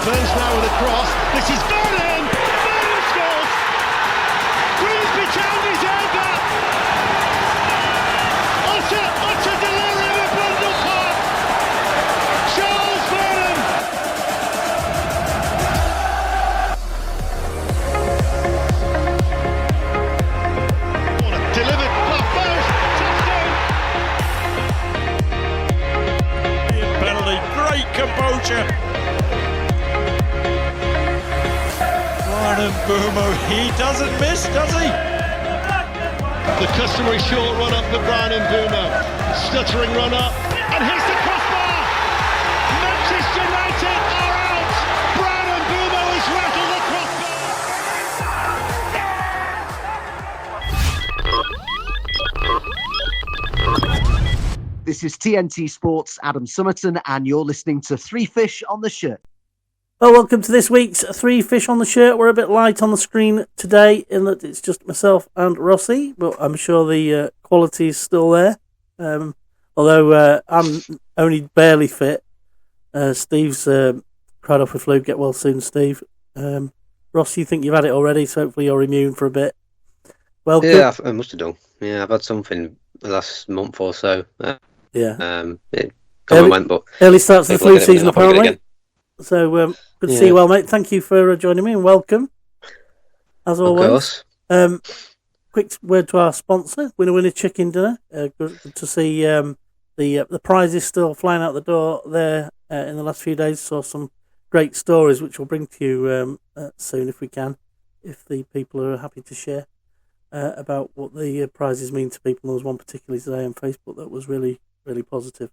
Burns now with a cross. This is Vernon! Vernon scores! Grimsby turned his head back! Utter delirium at Brundle Park! Charles Vernon! What a delivered flat post! Touchdown! Penalty, great composure! Brian Mbeumo, he doesn't miss, does he? The customary short run up for Brian Mbeumo. Stuttering run up, and hits the crossbar! Manchester United are out! Brian Mbeumo has rattled the crossbar! This is TNT Sports' Adam Summerton, and you're listening to Three Fish on the Shirt. Well, welcome to this week's Three Fish on the Shirt. We're a bit light on the screen today in that it's just myself and Rossi, but I'm sure the quality is still there. Although I'm only barely fit. Steve's cried off with flu. Get well soon, Steve. Rossi, you think you've had it already, so hopefully you're immune for a bit. Welcome. Yeah, I must have done. Yeah, I've had something the last month or so. It come and went, but early start to the flu season apparently. Again. So good to see you, well, mate. Thank you for joining me and welcome, as always. Of course. Quick word to our sponsor, Winner Chicken Dinner. Good to see the prizes still flying out the door there in the last few days. Saw some great stories which we'll bring to you soon if we can, if the people are happy to share about what the prizes mean to people. There was one particularly today on Facebook that was really, really positive.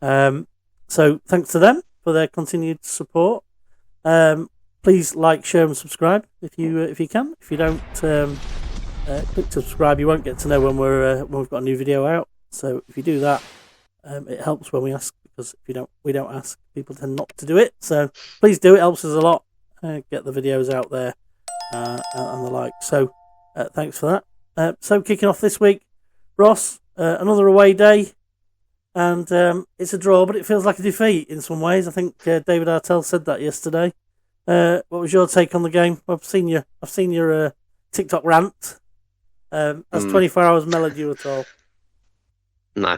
So thanks to them for their continued support. Please like, share and subscribe if you can. If you don't click subscribe, you won't get to know when we've got a new video out. So if you do that, it helps when we ask, because if we don't ask, people tend not to do it. So please do, it helps us a lot. Get the videos out there and the like. So thanks for that. So kicking off this week, Ross, another away day. And it's a draw, but it feels like a defeat in some ways. I think David Artell said that yesterday. What was your take on the game? I've seen your TikTok rant. Has 24 hours mellowed you at all? No,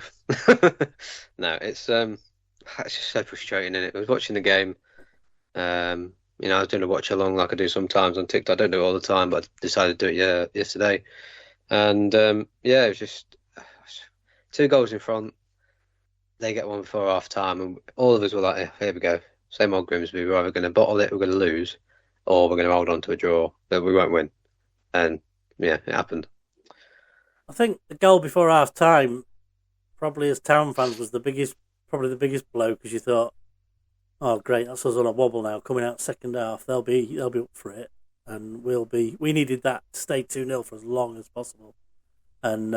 no. It's just so frustrating, isn't it? I was watching the game. I was doing a watch along like I do sometimes on TikTok. I don't do it all the time, but I decided to do it yesterday. And it was just 2 goals in front. They get one before half time, and all of us were like, here we go. Same old Grimsby. We're either going to bottle it, we're going to lose, or we're going to hold on to a draw that we won't win. And yeah, it happened. I think the goal before half time, probably as Town fans, was the biggest blow, because you thought, oh great, that's us on a wobble now. Coming out second half, they'll be up for it, and we needed that to stay 2-0 for as long as possible, and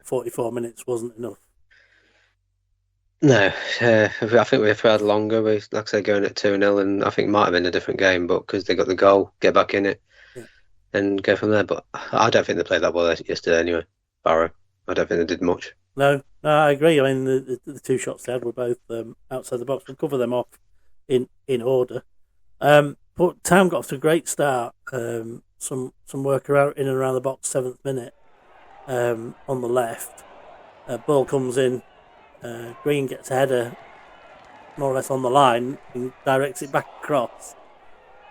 44 minutes wasn't enough. No, I think if we had longer, like I say, going at 2-0, and I think it might have been a different game, but because they got the goal, get back in it, and go from there. But I don't think they played that well yesterday anyway, Barrow. I don't think they did much. No, I agree. I mean, the 2 shots they had were both outside the box. We'll cover them off in order. But Town got off to a great start. Some work around in and around the box, 7th minute, on the left. Ball comes in. Green gets a header more or less on the line and directs it back across.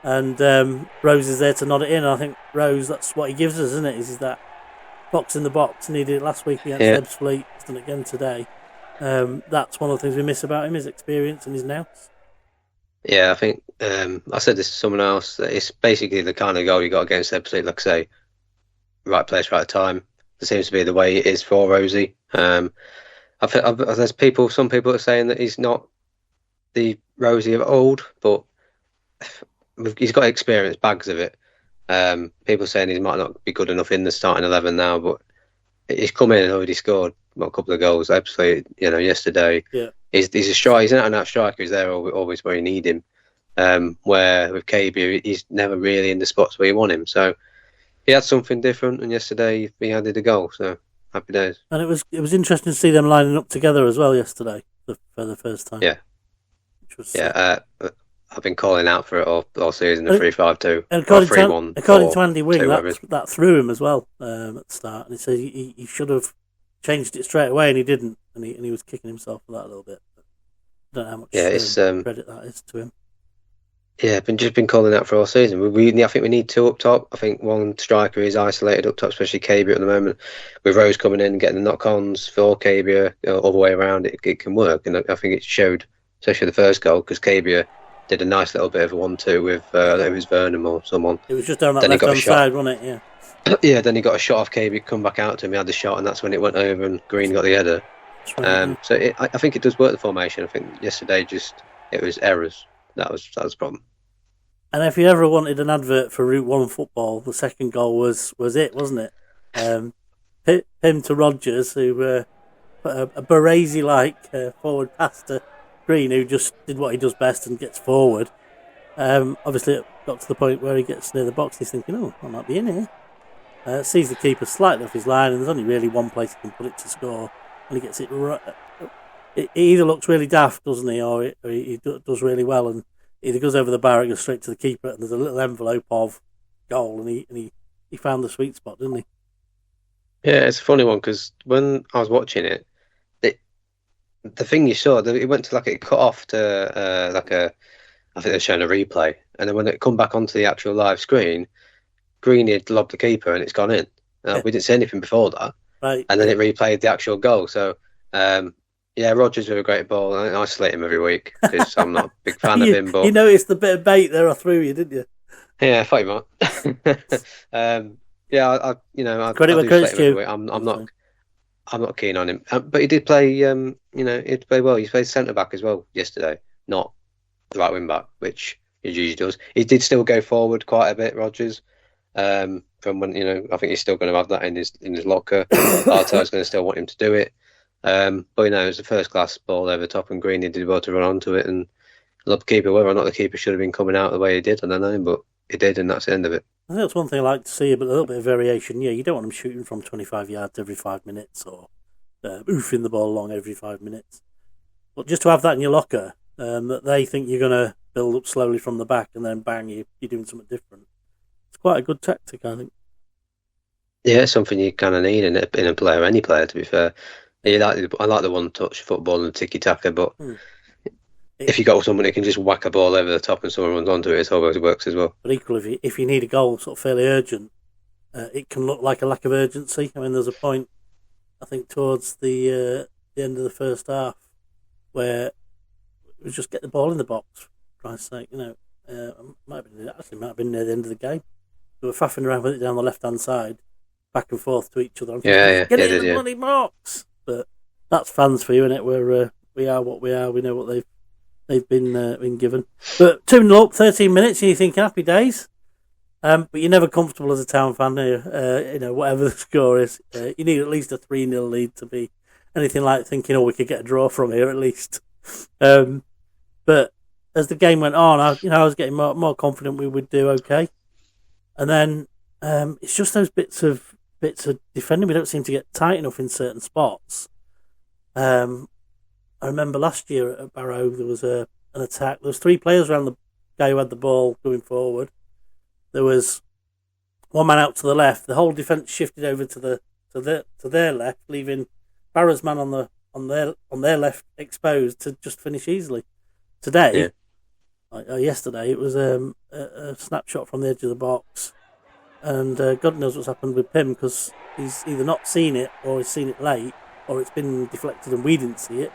And Rose is there to nod it in. And I think Rose, that's what he gives us, isn't it? Is that box in the box. And he did it last week against Ebbs Fleet. He's done it again today. That's one of the things we miss about him, his experience and his nous. Yeah, I think I said this to someone else, that it's basically the kind of goal you got against Ebbs Fleet, like I say, right place, right time. It seems to be the way it is for Rosie. There's some people are saying that he's not the Rosie of old, but he's got experience, bags of it. People saying he might not be good enough in the starting 11 now, but he's come in and already scored a couple of goals. Absolutely, yesterday. Yeah. He's a striker. He's an out-and-out striker. He's there always where you need him. Where with KB, he's never really in the spots where you want him. So he had something different, and yesterday he added a goal. So happy days. And it was interesting to see them lining up together as well yesterday for the first time. Yeah. Which was I've been calling out for it all season, the 3-5-2 and or 3-1. According to Andy Wing, that threw him as well at the start, and he said he should have changed it straight away, and he didn't, and he was kicking himself for that a little bit. I don't know how much credit that is to him. Yeah, just been calling out for all season. I think we need two up top. I think one striker is isolated up top, especially Cabia at the moment. With Rose coming in and getting the knock-ons for Cabia all the way around, it can work. And I think it showed, especially the first goal, because Cabia did a nice little bit of a 1-2 with, I think it was Vernon or someone. It was just down that left-hand side, wasn't it? Yeah. Yeah, then he got a shot off Cabia, come back out to him, he had the shot, and that's when it went over and Green got the header. Right, so I think it does work, the formation. I think yesterday it was errors. That was the problem. And if you ever wanted an advert for Route 1 football, the second goal was it, wasn't it? Him to Rogers, who put a Baresi-like forward pass to Green, who just did what he does best and gets forward. Obviously, it got to the point where he gets near the box and he's thinking, oh, I might be in here. Sees the keeper slightly off his line, and there's only really one place he can put it to score, and he gets it right. It either looks really daft, doesn't he, or he does really well, and either goes over the bar or goes straight to the keeper, and there's a little envelope of goal, and he found the sweet spot, didn't he? Yeah, it's a funny one, because when I was watching it, the thing you saw, it went to it cut off to I think they're showing a replay, and then when it come back onto the actual live screen, Greeny had lobbed the keeper and it's gone in. We didn't see anything before that, right? And then it replayed the actual goal. So yeah, Rogers with a great ball. I isolate him every week because I'm not a big fan of him. But you noticed the bit of bait there I threw you, didn't you? Yeah, I thought you might. Yeah, credit where credit's due. I'm not keen on him, but he did play. He did play well. He played centre back as well yesterday, not the right wing back, which he usually does. He did still go forward quite a bit, Rogers. From when I think he's still going to have that in his locker. Arteta's going to still want him to do it. But it was a first class ball over the top, and Greeny did well to run onto it and lob the keeper. Whether or not the keeper should have been coming out the way he did, I don't know, but he did, and that's the end of it. I think that's one thing I like to see, but a little bit of variation. Yeah, you don't want them shooting from 25 yards every 5 minutes or oofing the ball along every 5 minutes. But just to have that in your locker, that they think you're going to build up slowly from the back and then bang, you're doing something different. It's quite a good tactic, I think. Yeah, it's something you kind of need in a player, any player, to be fair. I like the one-touch football and tiki-taka, but if you got someone who can just whack a ball over the top and someone runs onto it, it always works as well. But equally, if you need a goal sort of fairly urgent, it can look like a lack of urgency. I mean, there's a point, I think, towards the end of the first half where it was just get the ball in the box, for Christ's sake. Might have been near the end of the game. They were faffing around with it down the left-hand side, back and forth to each other. Get it in the bloody box! But that's fans for you, isn't it? We are what we are. We know what they've been given. But 2-0 up, 13 minutes, and you're thinking happy days. But you're never comfortable as a Town fan, whatever the score is. You need at least a 3-0 lead to be anything like thinking, we could get a draw from here at least. But as the game went on, I was getting more confident we would do okay. And then it's just those bits of defending. We don't seem to get tight enough in certain spots. I remember last year at Barrow there was an attack. There was 3 players around the guy who had the ball going forward. There was one man out to the left. The whole defence shifted over to their left, leaving Barrow's man on their left exposed to just finish easily. Today, yesterday, it was a snapshot from the edge of the box. And God knows what's happened with Pim, because he's either not seen it or he's seen it late or it's been deflected and we didn't see it.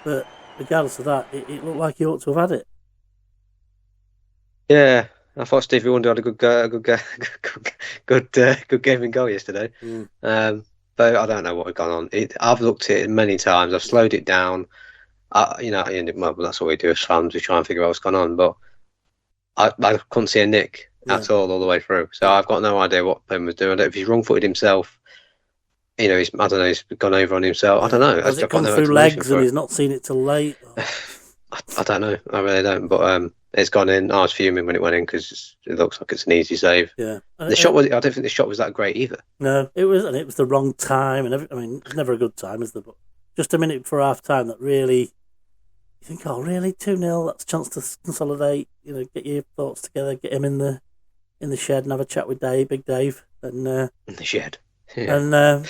But regardless of that, it looked like he ought to have had it. Yeah, I thought Stevie Wonder had a good game and goal yesterday. But I don't know what had gone on. I've looked at it many times. I've slowed it down. Well, that's what we do as fans. We try and figure out what's gone on. But I couldn't see a nick at all the way through. So I've got no idea what Pim was doing. I don't know if he's wrong-footed himself. He's gone over on himself. I don't know. Has it gone through legs and he's not seen it till late? I don't know. I really don't. But it's gone in. I was fuming when it went in because it looks like it's an easy save. Yeah. The shot was. I don't think the shot was that great either. No, it was, and it was the wrong time. And it's never a good time, is there? But just a minute before half time, that really you think, oh, really, 2-0? That's a chance to consolidate. Get your thoughts together, get him in the shed, and have a chat with Big Dave, and in the shed. Yeah. And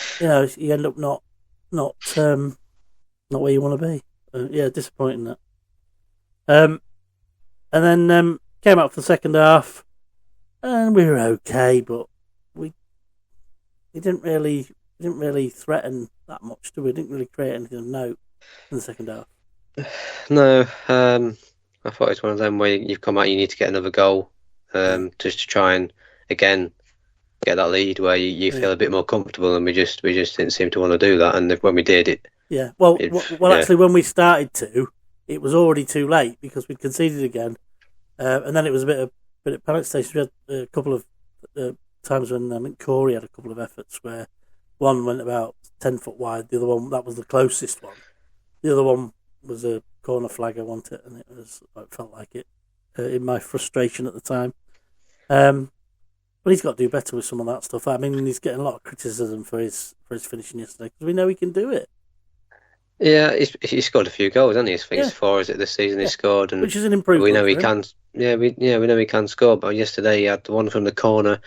you end up not where you want to be. Disappointing that. And then came up for the second half, and we were okay, but we didn't really threaten that much, did we? Didn't really create anything of note in the second half. No, I thought it was one of them where you've come out, you need to get another goal, just to try and again get that lead where you feel a bit more comfortable, and we just didn't seem to want to do that. And when we did it, actually, when we started to, it was already too late because we'd conceded again, and then it was a bit of panic station. We had a couple of times when I think Corey had a couple of efforts where one went about 10 foot wide, the other one, that was the closest one. The other one was a corner flag, I want it, and it felt like it in my frustration at the time. But he's got to do better with some of that stuff. I mean, he's getting a lot of criticism for his finishing yesterday because we know he can do it. Yeah, he's scored a few goals, hasn't he? I think it's 4 this season he scored, and which is an improvement. We know he can. Yeah, we know he can score. But yesterday he had the one from the corner.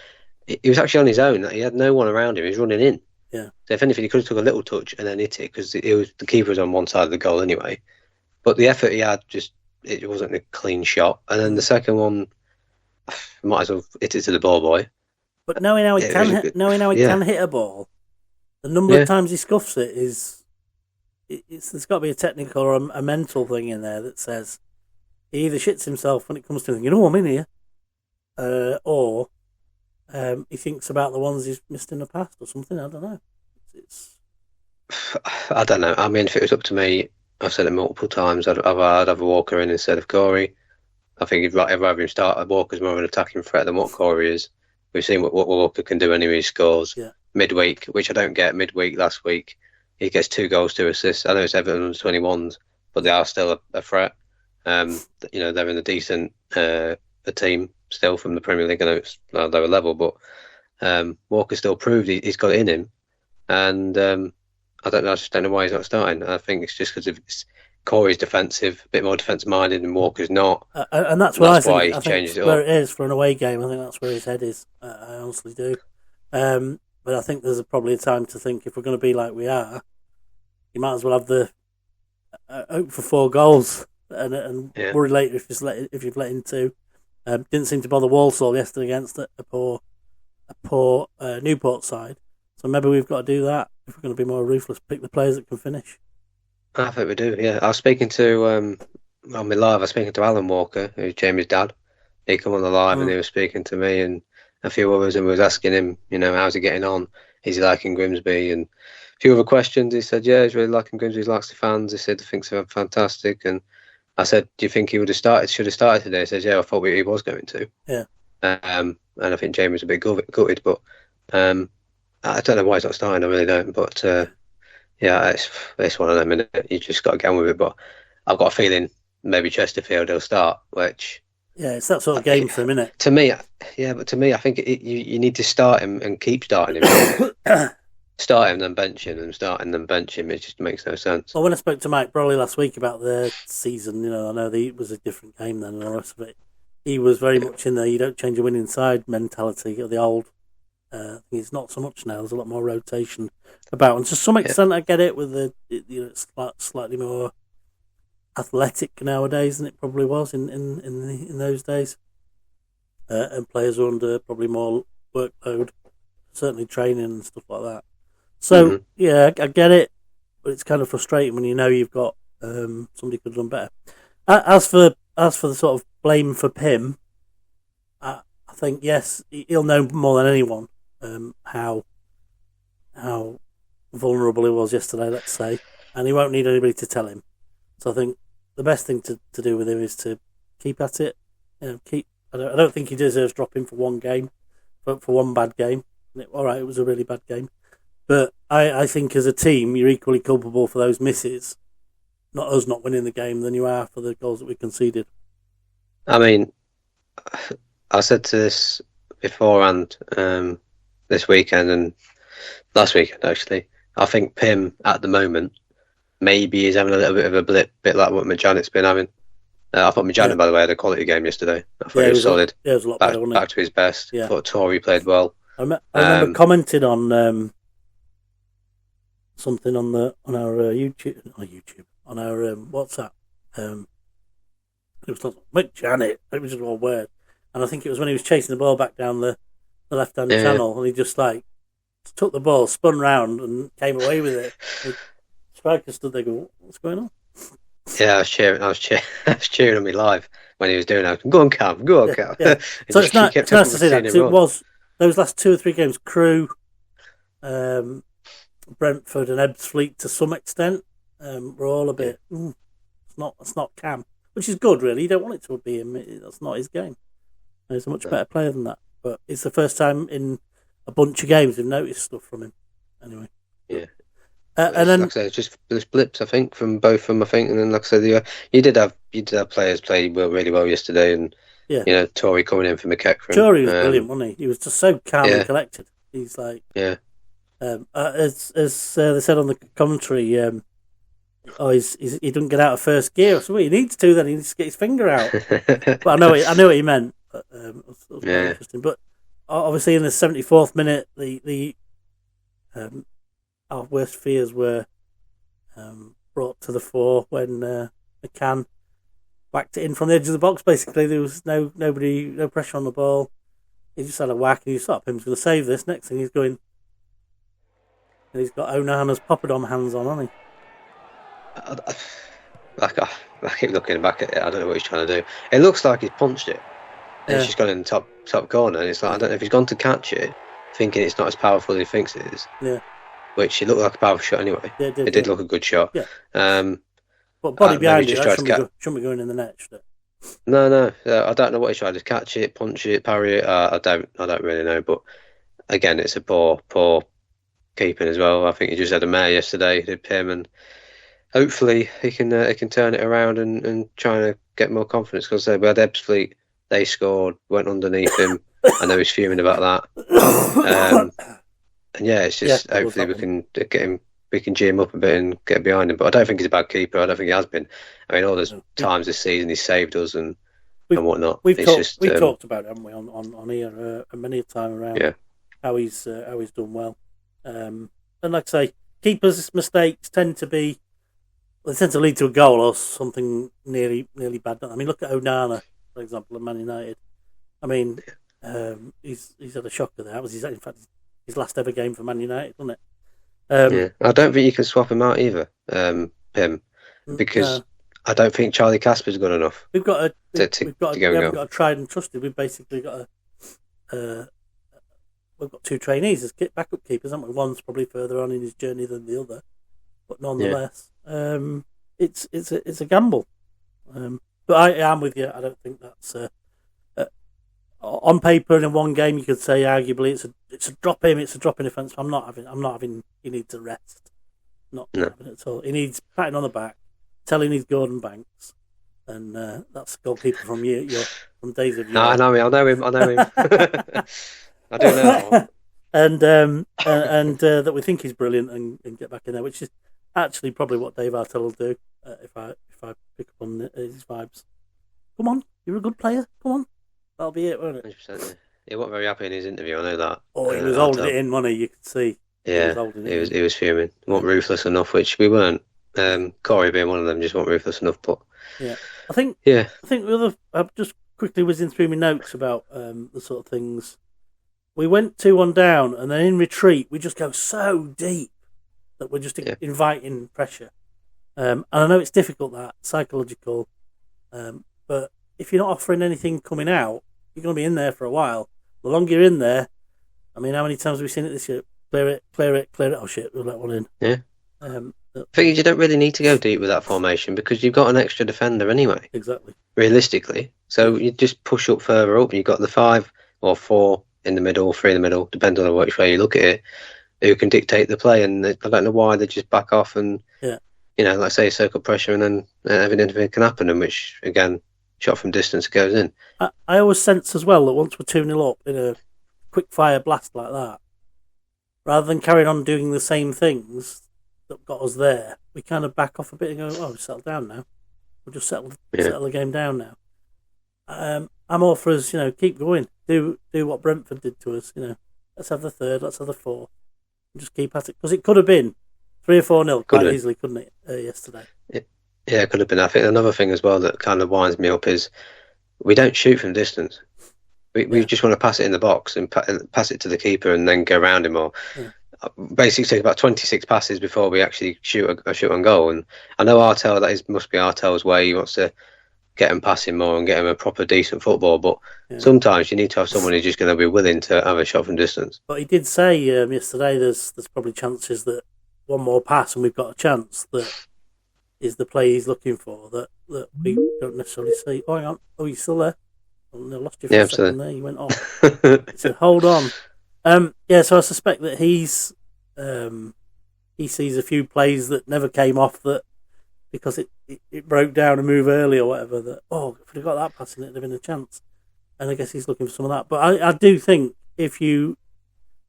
He was actually on his own. He had no one around him. He was running in. Yeah. So if anything, he could have took a little touch and then hit it because the keeper was on one side of the goal anyway. But the effort he had, it wasn't a clean shot. And then the second one, might as well hit it to the ball boy. But knowing how he can hit a ball, the number of times he scuffs it there's got to be a technical or a mental thing in there that says he either shits himself when it comes to thinking, I'm in here, or he thinks about the ones he's missed in the past or something. I don't know. I don't know. I mean, if it was up to me, I've said it multiple times, I'd have a Walker in instead of Corey. I think I'd rather him start. Walker's more of an attacking threat than what Corey is. We've seen what Walker can do anyway. He scores midweek, which I don't get. Midweek last week, he gets 2 goals, 2 assists. I know it's Everton under 21s, but they are still a threat. They're in a decent a team still from the Premier League. I know it's a lower level, but Walker still proved he's got it in him. And I just don't know why he's not starting. I think it's just because Corey's defensive, a bit more defensive minded, and Walker's not. And that's why he changes it up. Where it is for an away game. I think that's where his head is. I honestly do. But I think there's probably a time to think if we're going to be like we are, you might as well have the hope for 4 goals and worry later if you've let in 2. Didn't seem to bother Walsall yesterday against a poor Newport side. So maybe we've got to do that if we're going to be more ruthless. Pick the players that can finish. I think we do. Yeah, I was speaking to on my live. I was speaking to Alan Walker, who's Jamie's dad. He come on the live and he was speaking to me and a few others, and we was asking him, how's he getting on? Is he liking Grimsby? And a few other questions. He said, yeah, he's really liking Grimsby. He likes the fans. He said he thinks they're fantastic. And I said, do you think he should have started today? He says, yeah, I thought he was going to. Yeah. And I think Jamie was a bit gutted, but I don't know why he's not starting. I really don't. But it's one of them, innit? You just got to get on with it. But I've got a feeling maybe Chesterfield will start, which... Yeah, it's that sort of game for him, isn't it? To me, I think you need to start him and keep starting him. Start him, then bench him, and start him, then bench him. It just makes no sense. Well, when I spoke to Mike Brolly last week about their season, I know it was a different game then and the rest of it. He was very much in there, you don't change a winning side mentality of the old. It's not so much now. There's a lot more rotation about. And to some extent, I get it with it's slightly more athletic nowadays than it probably was in those days. And players are under probably more workload, certainly training and stuff like that. So, I get it, but it's kind of frustrating when you've got somebody could have done better. As for the sort of blame for Pim, I think, yes, he'll know more than anyone how vulnerable he was yesterday, let's say, and he won't need anybody to tell him. So I think the best thing to do with him is to keep at it. I don't think he deserves dropping for one game, for one bad game. All right, it was a really bad game. But I think as a team, you're equally culpable for those misses, not us not winning the game, than you are for the goals that we conceded. I mean, I said to this beforehand, this weekend and last weekend, actually. I think Pim, at the moment, maybe he's having a little bit of a blip, bit like what Majanet's been having. I thought Majanet, by the way, had a quality game yesterday. I thought he was solid. It was a lot better, wasn't it? Back to his best. Yeah. I thought Tory played well. I remember commenting on something on our YouTube, on our WhatsApp. It was like Majanet. It was just one word, and I think it was when he was chasing the ball back down the left-hand channel, and he just like took the ball, spun round, and came away with it. The striker stood there going, "What's going on?" Yeah, I was cheering. I was cheering on me live when he was doing that. Go on, Cam. Go on, Cam. Yeah. So it's nice to see that. It was those last 2 or 3 games. Crewe, Brentford, and Ebbsfleet to some extent were all a bit. It's not Cam, which is good, really. You don't want it to be him. That's not his game. He's a much better player than that. But it's the first time in a bunch of games we've noticed stuff from him. Anyway. Yeah. And then, like I said, just blips, I think, from both of them. I think, and then, like I said, you did have players play really well yesterday, and Tory coming in for McEachran. Tory was brilliant, wasn't he? He was just so calm and collected. He's like, as they said on the commentary, he doesn't get out of first gear. So he needs to. Then he needs to get his finger out. But I know what he meant. But, it was very interesting. But obviously, in the 74th minute, our worst fears were brought to the fore when McCann whacked it in from the edge of the box. Basically, there was no pressure on the ball. He just had a whack, and you thought Pim's going to save this. Next thing he's going, and he's got Onana's poppadom hands on, hasn't he? I keep looking back at it. I don't know what he's trying to do. It looks like he's punched it, and it's just gone in the top corner. And it's like, I don't know if he's gone to catch it, thinking it's not as powerful as he thinks it is. Yeah. Which it looked like a powerful shot anyway. Yeah, it did look a good shot. Yeah. But body behind it, shouldn't be going in the net, should it? No. I don't know what he tried to catch it, punch it, parry it. I don't really know. But again, it's a poor keeping as well. I think he just had a mare yesterday, did Pim, and hopefully he can turn it around and try to get more confidence. Because we had Ebbsfleet, they scored, went underneath him. I know he's fuming about that. And it's just hopefully we can get him, we can G him up a bit and get behind him. But I don't think he's a bad keeper. I don't think he has been. I mean, all those times this season he's saved us and whatnot. We've talked about it, haven't we, on here many a time around how he's done well. And like I say, keepers' mistakes tend to lead to a goal or something nearly bad. I mean, look at Onana, for example, at Man United. I mean, he's had a shocker there. That was in fact his last ever game for Man United, wasn't it? I don't think you can swap him out either, Pim, because I don't think Charlie Casper's good enough. We've got a tried and trusted. We've basically got we've got 2 trainees as backup keepers, haven't we? One's probably further on in his journey than the other, but nonetheless, it's a gamble. But I am with you. I don't think that's on paper and in one game you could say arguably it's a drop in offence. I'm not having. He needs a rest. Not having it at all. He needs patting on the back, telling he's Gordon Banks, and that's goalkeeper from from days of. No, I know him. I do know. And that we think he's brilliant and get back in there, which is actually probably what Dave Artell will do if I pick up on his vibes. Come on, you're a good player. Come on. That'll be it, won't it? 100%. He wasn't very happy in his interview, I know that. Oh, he was holding it in, money. You could see. Yeah, he was fuming. He wasn't ruthless enough, which we weren't. Corey being one of them just wasn't ruthless enough, but... I think the other... I just quickly whizzing through my notes about the sort of things. We went 2-1 down, and then in retreat, we just go so deep that we're just inviting pressure. And I know it's difficult, that, psychological, but if you're not offering anything coming out, you're going to be in there for a while. The longer you're in there, I mean, how many times have we seen it this year? Clear it. Oh shit, we'll let one in. Yeah. I think you don't really need to go deep with that formation because you've got an extra defender anyway. Exactly. Realistically. So you just push up further up. You've got the 5 or 4 in the middle, 3 in the middle, depending on which way you look at it, who can dictate the play. And I don't know why they just back off and, like I say, circle pressure and then anything can happen. And which, again, shot from distance goes in. I always sense as well that once we're 2-0 up in a quick fire blast like that, rather than carrying on doing the same things that got us there, we kind of back off a bit and go, oh, settle down now. We'll just settle the game down now. I'm all for us, keep going. Do what Brentford did to us, Let's have the third, let's have the fourth. And just keep at it. Because it could have been 3 or 4-0 quite easily, couldn't it, yesterday? Yeah, it could have been. I think another thing as well that kind of winds me up is we don't shoot from distance. We just want to pass it in the box and pass it to the keeper and then go around him. Or basically take about 26 passes before we actually shoot on goal. And I know must be Artel's way. He wants to get him passing more and get him a proper decent football. But sometimes you need to have someone who's just going to be willing to have a shot from distance. But he did say yesterday there's probably chances that one more pass and we've got a chance that is the play he's looking for that we don't necessarily see. Oh, hang on. Oh, you're still there? I lost you for a second there. You went off. He said, hold on. So I suspect that he sees a few plays that never came off that because it broke down a move early or whatever that, if we'd have got that pass in, it'd have been a chance. And I guess he's looking for some of that. But I do think if you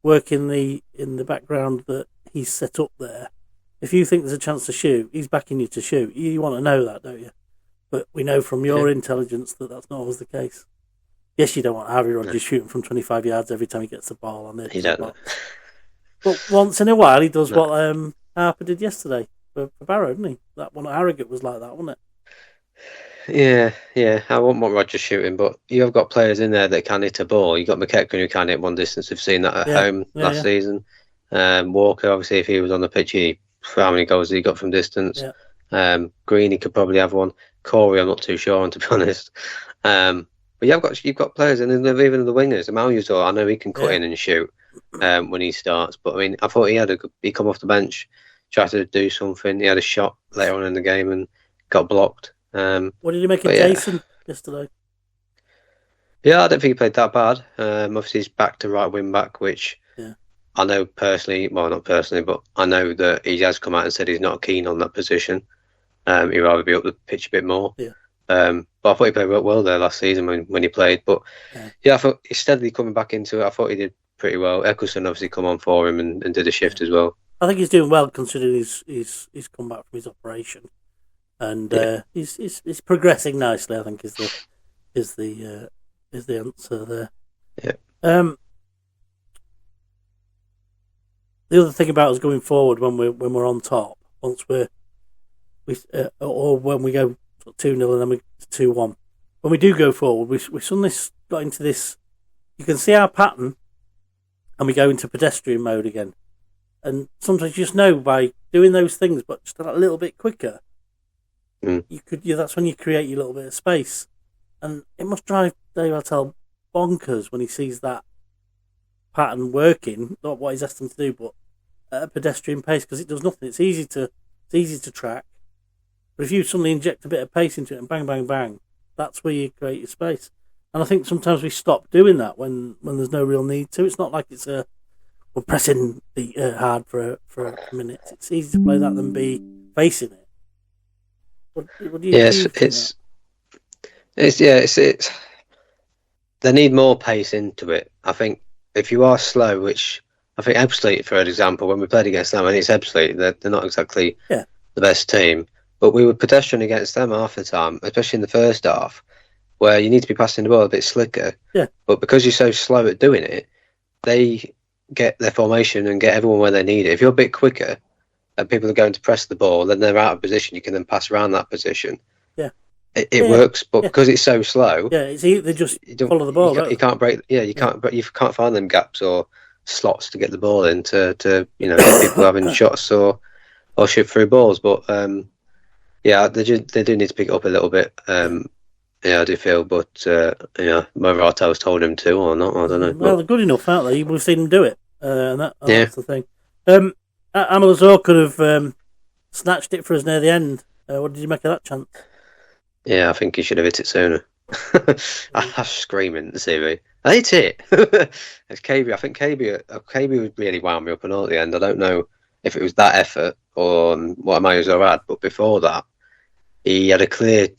work in the background that he's set up there, if you think there's a chance to shoot, he's backing you to shoot. You want to know that, don't you? But we know from your intelligence that that's not always the case. Yes, you don't want Harvey Rodgers shooting from 25 yards every time he gets the ball on it. You don't know. But once in a while, he does what Harper did yesterday for Barrow, didn't he? That one at Harrogate was like that, wasn't it? Yeah. I wouldn't want Rodgers shooting, but you have got players in there that can hit a ball. You've got McKechnie who can hit one distance. We've seen that at home last season. Walker, obviously, if he was on the pitch, how many goals he got from distance? Yeah. Green, he could probably have one. Corey, I'm not too sure on, to be honest. But you've got players, and even the wingers. Maljuzor, I know he can cut in and shoot when he starts. But I mean, I thought he come off the bench, tried to do something. He had a shot later on in the game and got blocked. What did you make of Jason yesterday? Yeah, I don't think he played that bad. Obviously, he's back to right wing back, which I know personally, well, not personally, but I know that he has come out and said he's not keen on that position. He'd rather be up the pitch a bit more. Yeah. But I thought he played well there last season when he played. But I thought he's steadily coming back into it. I thought he did pretty well. Eccleston obviously come on for him and did a shift as well. I think he's doing well considering he's come back from his operation, and he's progressing nicely. I think is the answer there. Yeah. The other thing about us going forward when we're on top, once or when we go 2-0 and then we 2-1, when we do go forward, we suddenly got into this. You can see our pattern, and we go into pedestrian mode again. And sometimes you just know by doing those things, but just a little bit quicker, you could. That's when you create your little bit of space, and it must drive Dave Attell bonkers when he sees that pattern working. Not what he's asked him to do, but at a pedestrian pace, because it does nothing. It's easy to track, but if you suddenly inject a bit of pace into it and bang, bang, bang, that's where you create your space. And I think sometimes we stop doing that when there's no real need to. It's not like we're pressing the hard for a minute. It's easy to play that than be facing it. What do you think? It's they need more pace into it. I think if you are slow, which I think Ebbsfleet, for example, when we played against them, and it's Ebbsfleet, they're not exactly the best team, but we were pedestrian against them half the time, especially in the first half, where you need to be passing the ball a bit slicker. Yeah. But because you're so slow at doing it, they get their formation and get everyone where they need it. If you're a bit quicker and people are going to press the ball, then they're out of position. You can then pass around that position. Yeah. It works, but because it's so slow, it's they just follow the ball. You can't break. Yeah, you can't find them gaps or slots to get the ball in to get people having shots or shoot through balls. But they do need to pick it up a little bit. I do feel, but whether Artel's told him to or not, I don't know. Well, they're good enough, aren't they? We've seen them do it, and that's the thing. Amalazor could have snatched it for us near the end. What did you make of that chance? Yeah, I think he should have hit it sooner. I was screaming at the CV. I hit it! It's KB. I think KB really wound me up and all at the end. I don't know if it was that effort or what Amalazor had, but before that, he had a clear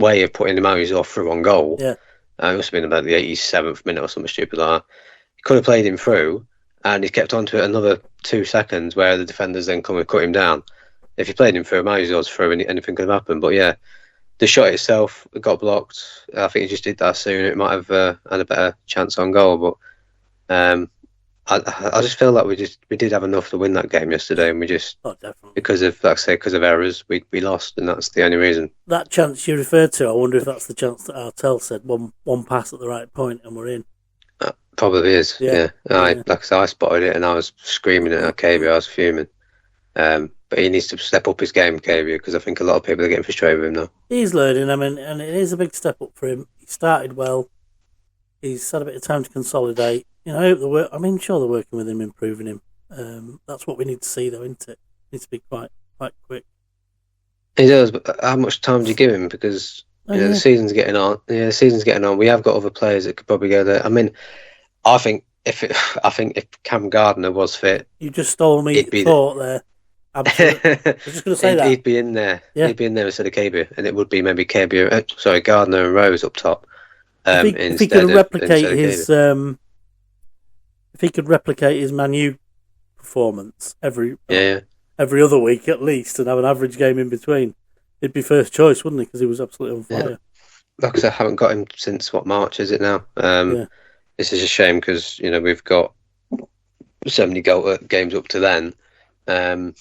way of putting the Maljuzor through on goal. Yeah. It must have been about the 87th minute or something stupid like that. He could have played him through, and he kept on to it another 2 seconds where the defenders then come and cut him down. if you played him through, might as well throw anything could have happened. But yeah, the shot itself got blocked. I think he just did that soon. It might have had a better chance on goal, but I just feel like we did have enough to win that game yesterday, and we just definitely because of errors we lost, and that's the only reason. That chance you referred to, I wonder if that's the chance that Artell said one pass at the right point and we're in. Probably is. Yeah. Like I said, I spotted it and I was screaming at KBO. I was fuming. But he needs to step up his game, KBO, because I think a lot of people are getting frustrated with him now. He's learning. I mean, and it is a big step up for him. He started well. He's had a bit of time to consolidate. You know, I hope sure they're working with him, improving him. That's what we need to see, though, isn't it? Needs to be quite quick. He does, but how much time do you give him? Because the season's getting on. Yeah, the season's getting on. We have got other players that could probably go there. I mean, I think if Cam Gardner was fit, you just stole me thought there. Absolutely. I was just going to say that he'd be in there. Yeah. He'd be in there instead of KBO, and it would be maybe KBO. Gardner and Rose up top. If he could replicate his Man U performance every other week at least, and have an average game in between, he'd be first choice, wouldn't he? Because he was absolutely on fire. Yeah. Because I haven't got him since March is it now? This is a shame because we've got so many games up to then, and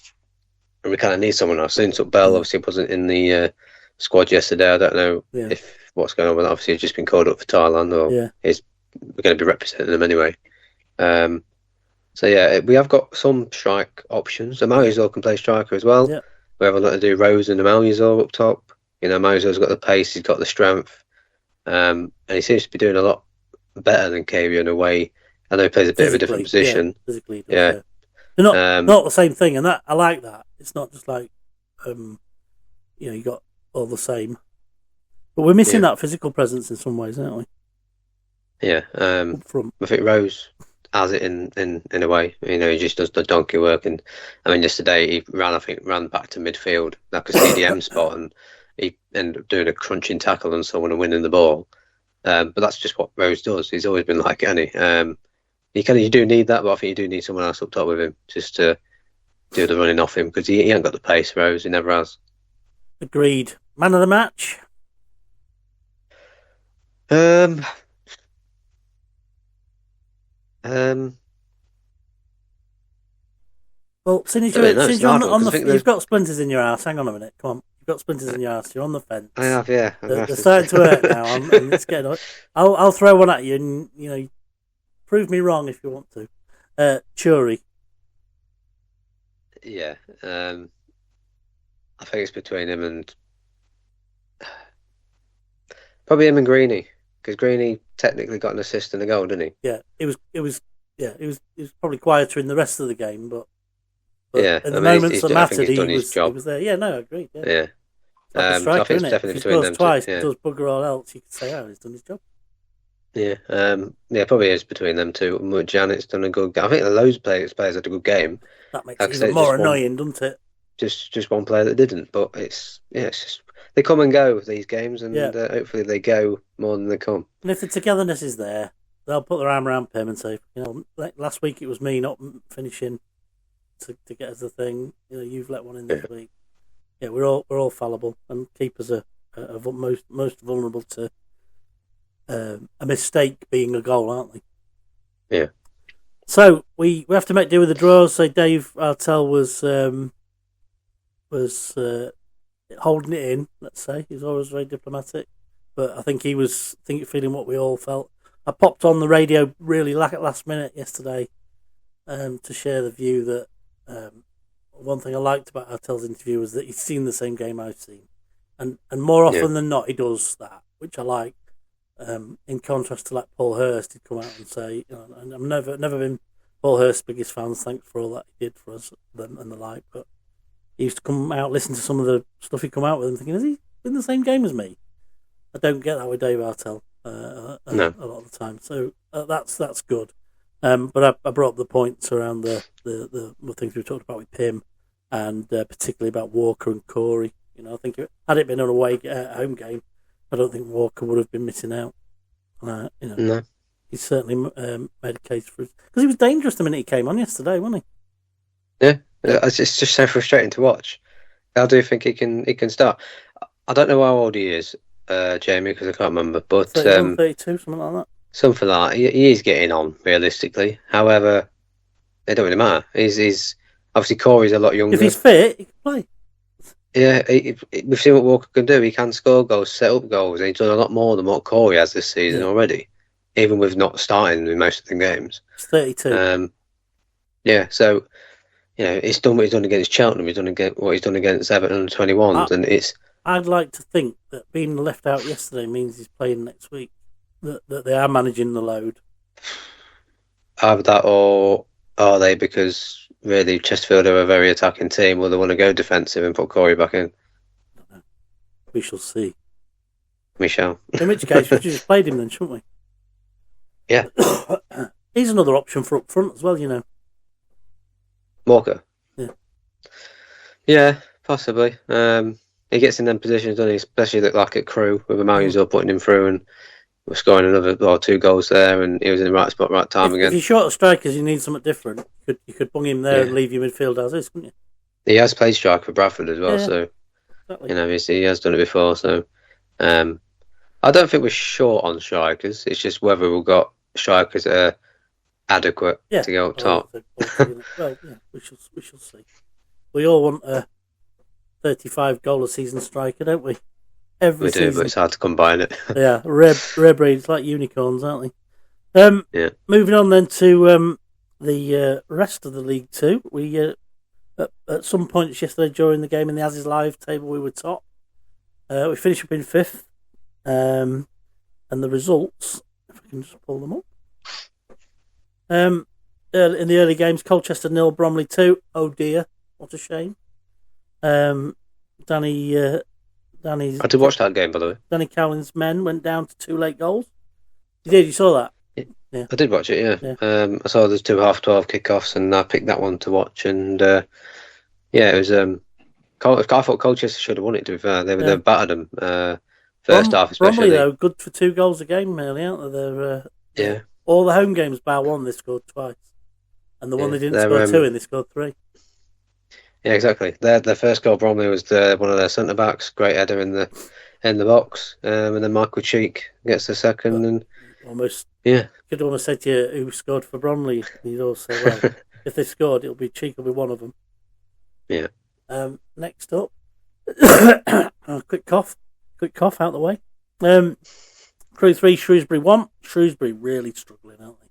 we kind of need someone else. Since Bell obviously wasn't in the squad yesterday, I don't know if what's going on with that. Obviously he's just been called up for Thailand, or we're going to be representing them anyway. We have got some strike options. Amauzor can play striker as well. Yeah. We have a lot to do. Rose and Amauzor up top. Amauzor's got the pace, he's got the strength, and he seems to be doing a lot better than KBO in a way. I know he plays a bit of a different position. Physically, they're not the same thing, and that I like that. It's not just like you got all the same, but we're missing that physical presence in some ways, aren't we? Yeah, I think Rose has it in a way. He just does the donkey work, and I mean yesterday he ran back to midfield like a CDM spot, and he ended up doing a crunching tackle on someone and winning the ball. But that's just what Rose does. He's always been like it, hasn't he? You do need that, but I think you do need someone else up top with him just to do the running off him, because he ain't got the pace, Rose. He never has. Agreed. Man of the match? Well, since you've got splinters in your ass, hang on a minute. Come on, you've got splinters in your ass. You're on the fence. I have, yeah. They're starting to hurt now. And it's getting. I'll throw one at you, and prove me wrong if you want to. Churi. Yeah, I think it's between him and probably him and Greeny, because Greeny technically got an assist and a goal, didn't he? Yeah, it was probably quieter in the rest of the game, but in the moments that mattered, he was there. Yeah, no, I agree. Yeah. Like striker, so I think it's definitely between them twice, two. Yeah. Does bugger all else, you could say, he's done his job. Yeah, probably is between them two. Janet's done a good game. I think the loads players had a good game. That makes it even more annoying, doesn't it? Just one player that didn't, but it's just they come and go with these games, and hopefully they go more than they come. And if the togetherness is there, they'll put their arm around Pim and say, like last week it was me not finishing to get us the thing. You've let one in this week. Yeah, we're all fallible, and keepers are most vulnerable to a mistake being a goal, aren't they? Yeah. So we have to make do with the draws. So Dave Artell was holding it in. Let's say he's always very diplomatic, but I think he was feeling what we all felt. I popped on the radio really last minute yesterday to share the view that one thing I liked about Artell's interview was that he's seen the same game I've seen, and more often than not he does that, which I like. In contrast to like Paul Hurst, he'd come out and say, and I've never been Paul Hurst's biggest fans. Thanks for all that he did for us and the like. But he used to come out, listen to some of the stuff he'd come out with, and thinking, has he been the same game as me? I don't get that with Dave Artell a lot of the time. So that's good. But I brought up the points around the things we talked about with Pim, and particularly about Walker and Corey. I think had it been an home game, I don't think Walker would have been missing out. No. He certainly made a case for it. Because he was dangerous the minute he came on yesterday, wasn't he? Yeah. It's just so frustrating to watch. I do think he can start. I don't know how old he is, Jamie, because I can't remember, but 31, 32, something like that. something like that. He is getting on realistically. However, it don't really matter. He's obviously Corey's a lot younger. If he's fit, he can play. Yeah, we've seen what Walker can do. He can score goals, set up goals, and he's done a lot more than what Corey has this season already, even with not starting in most of the games. He's 32. Yeah, so he's done what he's done against Cheltenham. He's done what he's done against Everton under 21s, and it's. I'd like to think that being left out yesterday means he's playing next week. That they are managing the load. Either that, or are they because really Chesterfield are a very attacking team? Will they want to go defensive and put Corey back in? I don't know. We shall see. Michelle. In which case, we should just played him then, shouldn't we? Yeah. He's another option for up front as well, Walker. Yeah. Yeah, possibly. He gets in them positions, doesn't he? Especially like at Crewe with Amalius putting him through, and we're scoring another 2 goals there, and he was in the right spot, right time again. If you're short of strikers, you need something different. You could bung him there and leave your midfield as is, couldn't you? He has played striker for Bradford as well, so exactly. he has done it before. So I don't think we're short on strikers. It's just whether we've got strikers that are adequate to go up top. Well, we shall see. We all want a 35 goal a season striker, don't we? We do, but it's hard to combine it. Yeah, rare breeds like unicorns, aren't they? Yeah. Moving on then to the rest of the League Two. We at some points yesterday during the game in the As Is Live table, we were top. We finished up in 5th, and the results, if I can just pull them up. In the early games, Colchester 0, Bromley 2. Oh dear, what a shame. Danny's. I did watch that game, by the way. Danny Cowling's men went down to 2 late goals. You did? You saw that? Yeah. I did watch it, yeah. I saw there's 2 half-12 kickoffs, and I picked that one to watch. And it was. I thought Colchester should have won it. To be fair, they battered them first half, especially. Bromley though, good for 2 goals a game, really, aren't they? They're all the home games bar 1, they scored twice, and the one they didn't score 2 in, they scored 3. Yeah, exactly. Their first goal, Bromley, was one of their centre backs, great header in the box, and then Michael Cheek gets the second, and almost could almost say to you who scored for Bromley. You'd all say, well, if they scored, Cheek will be one of them. Yeah. Next up, quick cough out the way. Crewe 3, Shrewsbury 1. Shrewsbury really struggling, aren't they?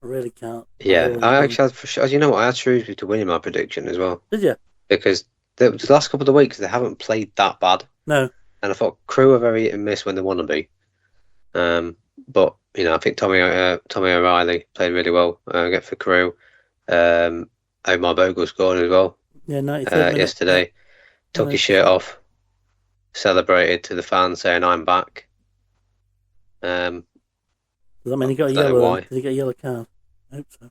I really can't. Yeah, I actually had, you know what, I had Shrewsbury to win in my prediction as well. Did you? Because the last couple of weeks they haven't played that bad. No. And I thought Crewe are very hit and miss when they want to be. But I think Tommy O'Reilly played really well. Get for Crewe. Omar Bogle scored as well. Yeah, 93 yesterday. Took his shirt off, celebrated to the fans saying I'm back. Does that mean he got a yellow? Did he get a yellow card? I hope so.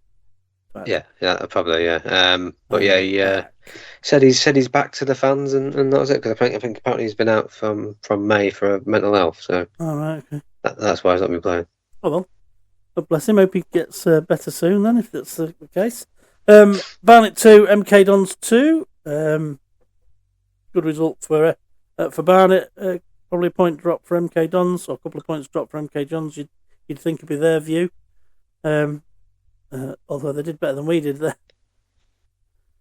Right. Yeah, probably, yeah. But he said he's back to the fans, and that was it. Because I think apparently he's been out from May for mental health. So, all right, okay. That's why he's not been playing. Oh well, God bless him. Hope he gets better soon. Then, if that's the case. Barnet 2, MK Dons 2. Good result for Barnet. Probably a point drop for MK Dons, or a couple of points drop for MK Dons. You'd think it'd be their view. Although they did better than we did there.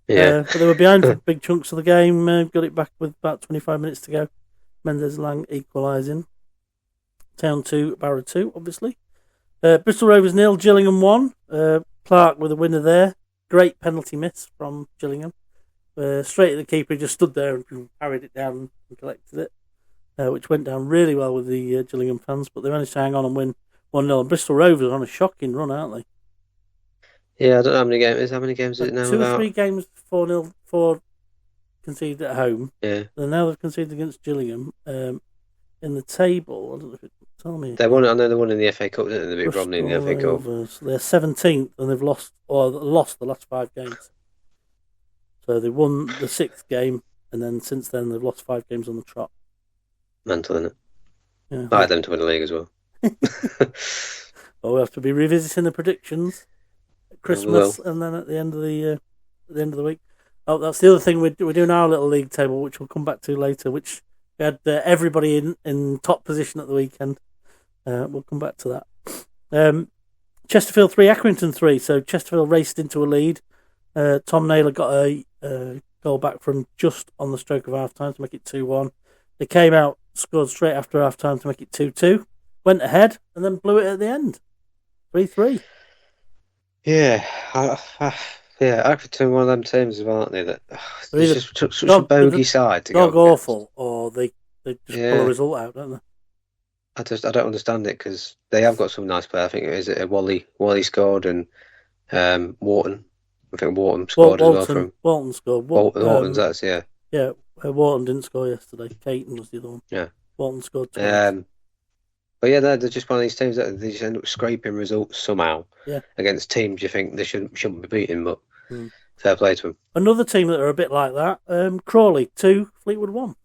Yeah. But they were behind for big chunks of the game. Got it back with about 25 minutes to go. Mendes Lang equalising. Town 2, Barrow 2, obviously. Bristol Rovers 0, Gillingham 1. Clark with a winner there. Great penalty miss from Gillingham. Straight at the keeper, he just stood there and carried it down and collected it. Which went down really well with the Gillingham fans, but they managed to hang on and win 1-0. And Bristol Rovers are on a shocking run, aren't they? Yeah, I don't know how many games it is. How many games is it now? 2 or 3 games 4-0, 4 conceded at home. Yeah. And now they've conceded against Gillingham. In the table, I don't know if it tell me. I know they won in the FA Cup, didn't they? They beat Bromley in the FA Cup. They're 17th and they've lost the last 5 games. So they won the 6th game, and then since then they've lost 5 games on the trot. Mental, isn't it? Yeah. I had them to win the league as well. Well, we'll have to be revisiting the predictions at Christmas and then at the end of the week. Oh, that's the other thing. We're doing our little league table, which we'll come back to later, which we had everybody in top position at the weekend. We'll come back to that. Chesterfield 3, Accrington 3. So Chesterfield raced into a lead. Tom Naylor got a goal back from just on the stroke of half-time to make it 2-1. They came out, scored straight after half-time to make it 2-2. Went ahead and then blew it at the end. 3-3. Yeah, Accrington, one of them teams as well, aren't they? That it's just such a bogey side to go against. Awful, or they just pull a result out, don't they? I don't understand it because they have got some nice players. I think it is Wally scored and Wharton. I think Wharton scored as well from Wharton scored. Wharton's that's yeah. Yeah, Wharton didn't score yesterday. Caton was the other one. Yeah, Wharton scored twice. But yeah, they're just one of these teams that they just end up scraping results somehow. Yeah. Against teams you think they shouldn't be beating, but fair play to them. Another team that are a bit like that, Crawley 2, Fleetwood 1.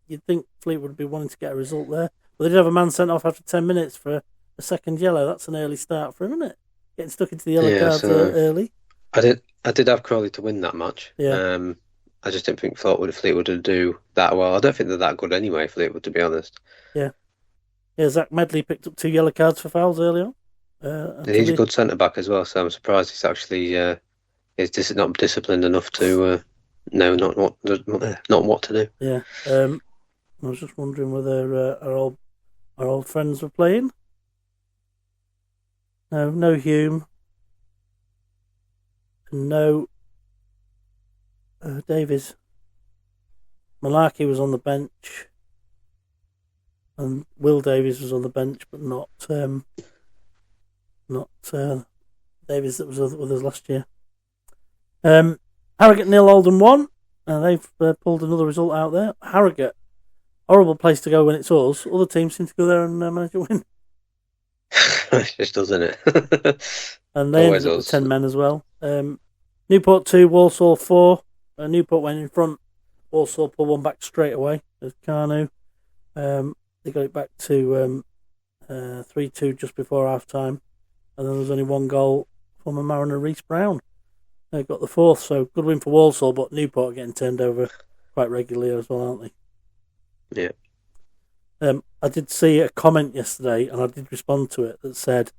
You'd think Fleetwood would be wanting to get a result there. But they did have a man sent off after 10 minutes for a second yellow. That's an early start for him, isn't it? Getting stuck into the yellow cards early. I did have Crawley to win that match. Yeah. I just didn't think Fleetwood would do that well. I don't think they're that good anyway, Fleetwood, to be honest. Yeah. Yeah, Zach Medley picked up 2 yellow cards for fouls early on. He's a good centre-back as well, so I'm surprised he's actually not disciplined enough to know not what to do. Yeah. I was just wondering whether our old friends were playing. No Hume. No Davies. Malarkey was on the bench. And Will Davies was on the bench, but not Davies that was with us last year. Harrogate 0, Oldham 1. They've pulled another result out there. Harrogate, horrible place to go when it's us. Other teams seem to go there and manage to win. It just doesn't it? And they ended up with 10 men as well. Newport 2, Walsall 4. Newport went in front. Walsall pulled one back straight away. There's Carnu. They got it back to 3-2 just before half-time. And then there was only one goal from a Mariner, Reece Brown. They got the fourth, so good win for Walsall, but Newport are getting turned over quite regularly as well, aren't they? Yeah. I did see a comment yesterday, and I did respond to it, that said,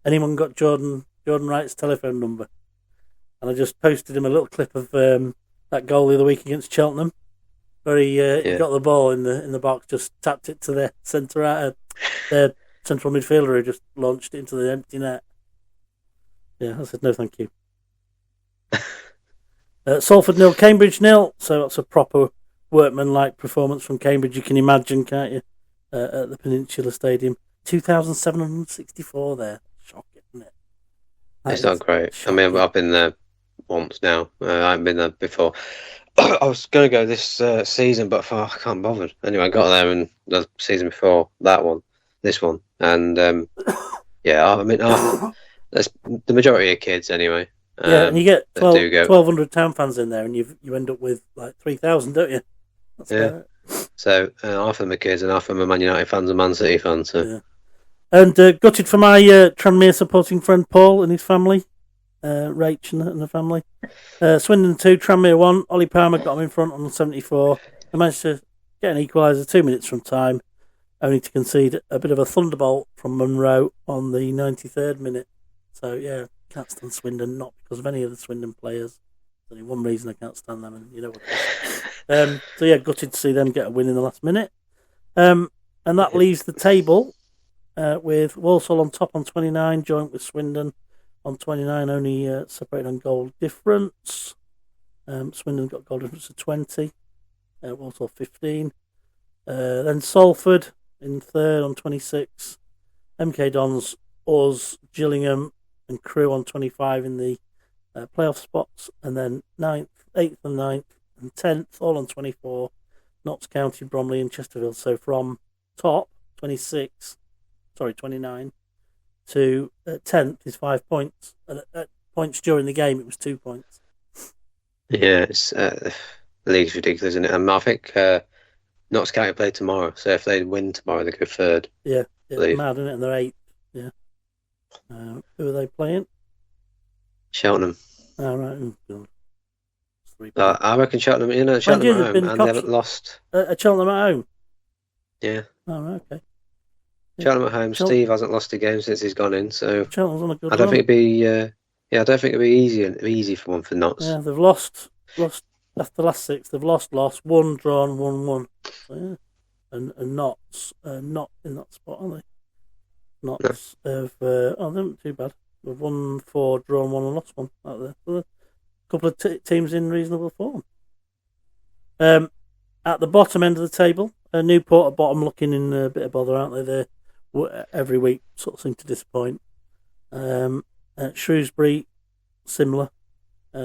anyone got Jordan Wright's telephone number? And I just posted him a little clip of that goal the other week against Cheltenham, where he got the ball in the box, just tapped it to the the central midfielder who just launched it into the empty net. Yeah, I said no, thank you. Salford 0, Cambridge 0. So that's a proper workman-like performance from Cambridge. You can imagine, can't you? At the Peninsula Stadium, 2,764 there. Shocking, isn't it? It's not great. Shocking. I mean, I've been there once now. I haven't been there before. I was going to go this season, but I can't bother. Anyway, I got there and the season before this one, and I mean, that's the majority of kids anyway. Yeah, and you get 1,200 town fans in there, and you end up with like 3,000, don't you? That's So half of them are kids, and half of them are Man United fans and Man City fans. So. Yeah. And gutted for my Tranmere supporting friend Paul and his family. Rach and the family. Swindon 2, Tranmere 1. Ollie Palmer got him in front on 74. They managed to get an equaliser 2 minutes from time, only to concede a bit of a thunderbolt from Munro on the 93rd minute. So, yeah, can't stand Swindon, not because of any of the Swindon players. There's only one reason I can't stand them, and you know what it is. So, yeah, gutted to see them get a win in the last minute. And that leaves the table with Walsall on top on 29, joint with Swindon on 29, only separated on goal difference. Swindon got goal difference of 20. Walsall 15. Then Salford in third on 26. MK Dons, us, Gillingham and Crewe on 25 in the playoff spots. And then 8th and 9th and 10th all on 24. Notts County, Bromley and Chesterfield. So from top 29 to 10th is 5 points. And at points during the game, it was 2 points. Yeah, it's the league's ridiculous, isn't it? I think Notts County play tomorrow, so if they win tomorrow, they go third. Yeah, it's mad, isn't it? And they're 8th. Yeah. Who are they playing? Cheltenham. Oh, right. Oh, God. 3 points. I reckon Cheltenham. Mind Cheltenham you, at they've home, been and they haven't lost. At Cheltenham at home. Yeah, Oh, right, okay. Cheltenham at home. Steve hasn't lost a game since he's gone in, so Cheltenham's on a good I don't run. think it'd be. I don't think it'd be easy for one for Notts. Yeah, they've lost after the last 6. They've lost, won, drawn, won. So, yeah. And Notts not in that spot, are they? Notts have they're not too bad. They've won 4, drawn 1, and lost 1 out there. So a couple of teams in reasonable form. At the bottom end of the table, Newport at bottom, looking in a bit of bother, aren't they? They every week sort of seem to disappoint. Shrewsbury, similar.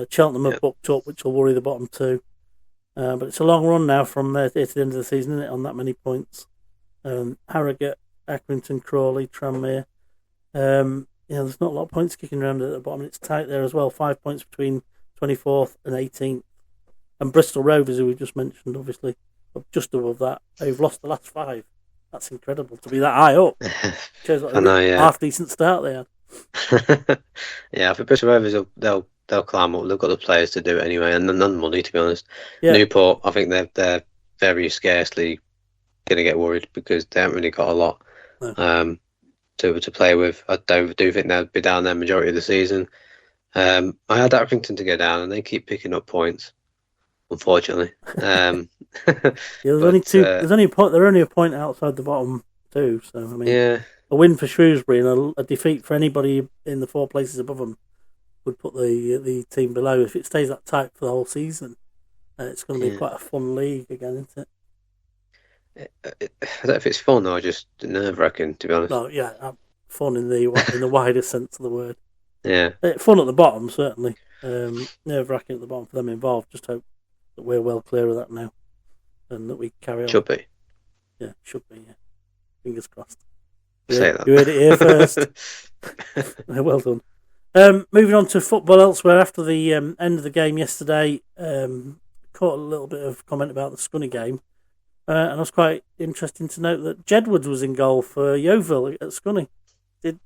Cheltenham have booked up, which will worry the bottom 2. But it's a long run now from there to the end of the season, isn't it, on that many points? Harrogate, Accrington, Crawley, Tranmere. There's not a lot of points kicking around at the bottom. It's tight there as well. 5 points between 24th and 18th. And Bristol Rovers, who we just mentioned, obviously, just above that. They've lost the last 5. That's incredible to be that high up. Shows what half decent start they had. Yeah, for Bristol Rovers, they'll climb up. They've got the players to do it anyway, and none the money, to be honest. Yeah. Newport, I think they're very scarcely going to get worried because they haven't really got a lot to play with. I do think they'll be down there majority of the season. I had Accrington to go down, and they keep picking up points, unfortunately. There's only 2. There's only a point. They're only a point outside the bottom 2. So I mean, a win for Shrewsbury and a defeat for anybody in the 4 places above them would put the team below. If it stays that tight for the whole season, it's going to be quite a fun league again, isn't it? I don't know if it's fun or just nerve-wracking, to be honest. No, yeah, fun in the wider sense of the word. Yeah, fun at the bottom certainly. Nerve-wracking at the bottom for them involved. Just hope that we're well clear of that now, and that we carry on. Should be. Yeah, should be. Yeah, fingers crossed. Say that. You heard it here first. Well done. Moving on to football elsewhere, after the end of the game yesterday, caught a little bit of comment about the Scunny game, and I was quite interested to note that Jedward was in goal for Yeovil at Scunny. Did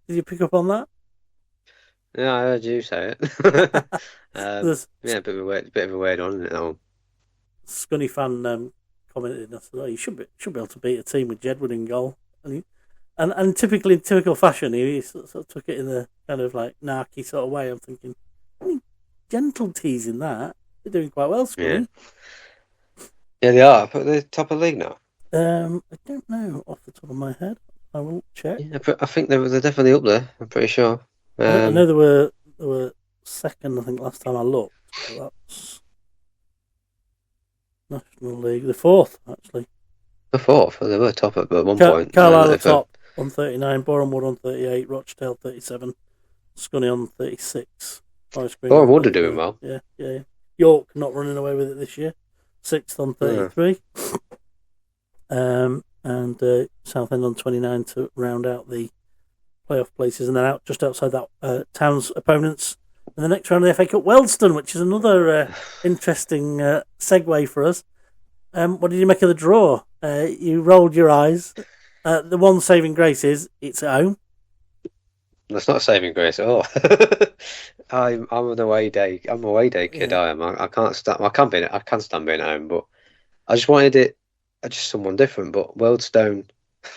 you pick up on that? Yeah, I heard you say it. A bit of a weird one, isn't it? That one. Scunny fan commented, and I said, you should be able to beat a team with Jedward in goal, and typically in typical fashion, he sort of took it in a kind of like narky sort of way. I'm thinking, gentle teasing that. They're doing quite well, Scunny. Yeah, they are. But they're top of the league now. I don't know off the top of my head. I will check. Yeah, but I think they're definitely up there. I'm pretty sure. I know they were second. I think last time I looked. So that's National League. The 4th, actually. The 4th. They were top at one point. Carlisle are top on 39. Bournemouth on 38. Rochdale 37. Scunny on 36. Bournemouth are doing well. Yeah. York not running away with it this year. 6th on 33. And Southend on 29 to round out the playoff places, and then out just outside that Town's opponents in the next round of the FA Cup, Wealdstone, which is another interesting segue for us. What did you make of the draw? You rolled your eyes. The one saving grace is it's at home. That's not a saving grace at all. I'm an away day. I'm an away day kid. Yeah. I can't stand. I can stand being at home, but I just wanted it. Just someone different. But Wealdstone,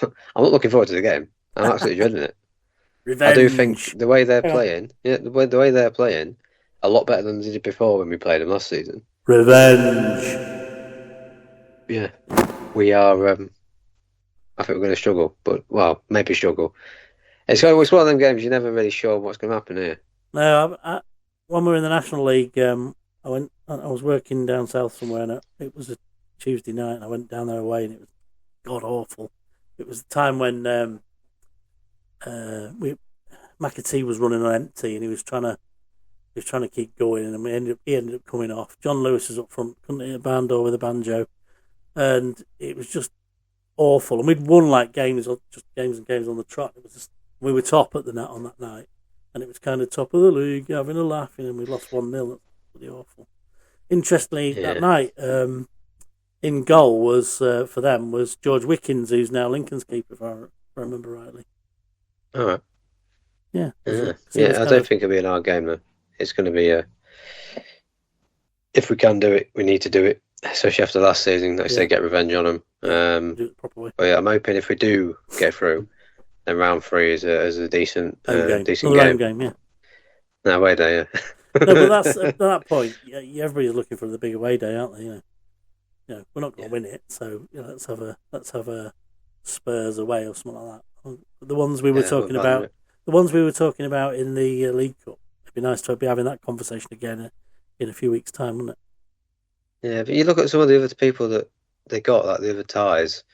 I'm not looking forward to the game. I'm absolutely dreading it. Revenge. I do think the way they're playing, the way they're playing, a lot better than they did before when we played them last season. Revenge. Yeah, we are. I think we're going to struggle, but maybe struggle. It's one of them games you're never really sure what's going to happen here. No, when we were in the National League, I was working down south somewhere, and it was a Tuesday night, and I went down there away, and it was god awful. It was the time when McAtee was running on empty, and he was trying to keep going, and he ended up coming off. John Lewis is up front, couldn't hit a barn door with a banjo, and it was just awful. And we'd won like games and games on the trot. It was just, we were top at the net on that night, and it was kind of top of the league, having a laugh, and we lost 1-0. That's pretty awful. Interestingly, that night, in goal was for them was George Wickens, who's now Lincoln's keeper, if I remember rightly. All right. Yeah. I don't think it'll be an hard game though. It's going to be if we can do it, we need to do it, especially after last season. Like I say, get revenge on them. Do it properly. But yeah, I'm hoping if we do get through, then round 3 is a decent decent Home game. game. Yeah. No, away day, yeah. No, but that's at that point. Yeah, everybody's looking for the big away day, aren't they? You know, we're not going to win it, so let's have a Spurs away or something like that. The ones we were talking about, in the League Cup. It'd be nice to be having that conversation again in a few weeks' time, wouldn't it? Yeah, but you look at some of the other people that they got, like the other ties,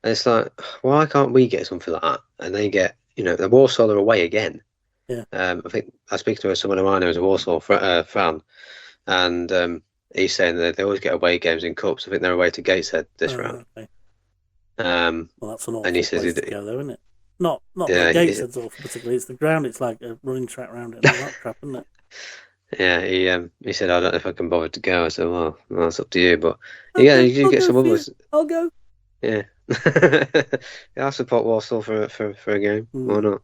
and it's like, why can't we get something like that? And they get, the Warsaw are away again. Yeah. I think I speak to someone who I know is a Warsaw fan, and he's saying that they always get away games in cups. I think they're away to Gateshead this round. Okay. Well, that's an awful and he says place to go, though, isn't it? Not that Gateshead's awful particularly. It's the ground. It's like a running track round it and all that crap, isn't it? Yeah, he said, I don't know if I can bother to go. I said, well, that's up to you. But you get some others. I'll go. Yeah. I'll support Warsaw for a game. Why not?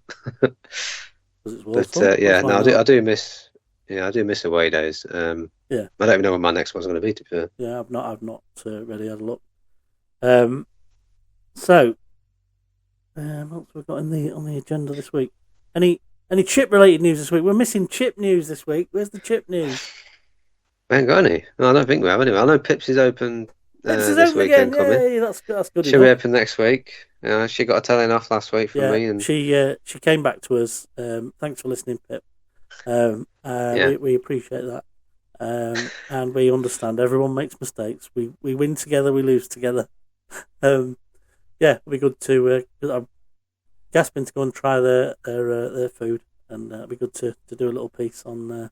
But I do miss. Yeah, I do miss away days. I don't even know when my next one's going to be. To be fair. Yeah, I've not really had a look. So, what else have we got on the agenda this week? Any chip related news this week? We're missing chip news this week. Where's the chip news? We ain't got any. No, I don't think we have anyway. I know Pips is open this weekend coming. Yeah, that's good. She'll be open next week. She got a telling off last week from me, and she came back to us. Thanks for listening, Pip. We appreciate that, and we understand. Everyone makes mistakes. We win together, we lose together. It'll be good to. I'm gasping to go and try their food, and it'll be good to do a little piece on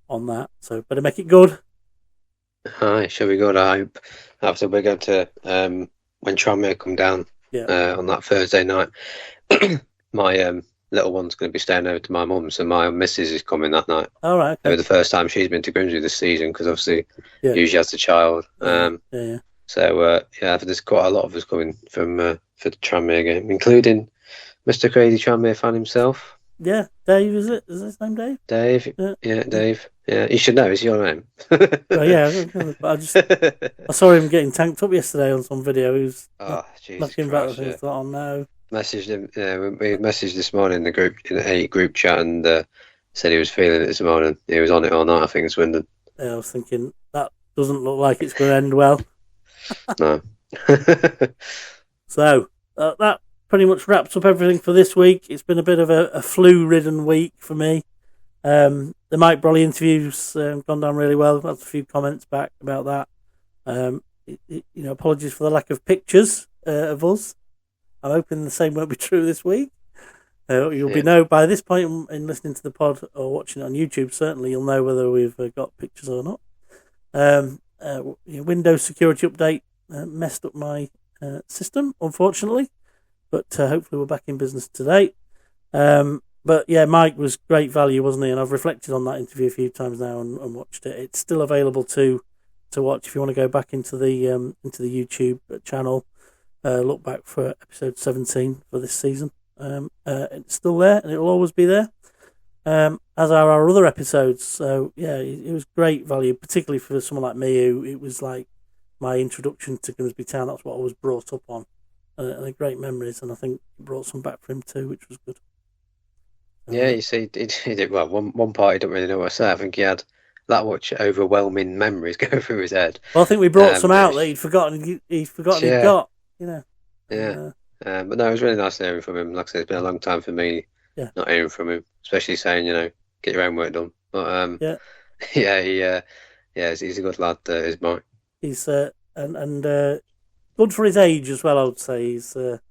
that. So better make it good. Aye, shall we go? I hope after we're going to when Tranmere come down on that Thursday night. My little one's going to be staying over to my mum, so my missus is coming that night. All right. Okay. The first time she's been to Grimsby this season, because obviously usually has a child. So there's quite a lot of us coming from for the Tranmere game, including Mr. Crazy Tranmere fan himself. Yeah, Dave, is it? Is his name Dave? Dave. Yeah, Dave. Yeah, you should know. It's your name. I saw him getting tanked up yesterday on some video. He was knocking back. I thought, oh no. Messaged him. We messaged this morning in the group chat, and said he was feeling it this morning. He was on it all night. I think it's Swindon. Yeah, I was thinking that doesn't look like it's going to end well. No. So that pretty much wraps up everything for this week. It's been a bit of a flu-ridden week for me. The Mike Brolly interview's gone down really well. I've had a few comments back about that. Apologies for the lack of pictures of us. I'm hoping the same won't be true this week. You'll be know by this point in listening to the pod or watching it on YouTube. Certainly, you'll know whether we've got pictures or not. Windows security update messed up my system, unfortunately, but hopefully we're back in business today. But yeah, Mike was great value, wasn't he? And I've reflected on that interview a few times now and watched it. It's still available to watch if you want to go back into the YouTube channel. Look back for episode 17 for this season. It's still there and it will always be there, as are our other episodes. So yeah, it was great value, particularly for someone like me who it was like my introduction to Grimsby Town. That's what I was brought up on, and great memories. And I think it brought some back for him too, which was good. Yeah, you see, he did well. One part he didn't really know what to say. I think he had that much overwhelming memories go through his head. Well, I think we brought some out that he'd forgotten. He'd got. Yeah. But no, it was really nice hearing from him. Like I said, it's been a long time for me not hearing from him, especially saying, get your own work done. But he's a good lad. Is Mike. He's and good for his age as well. I would say he's it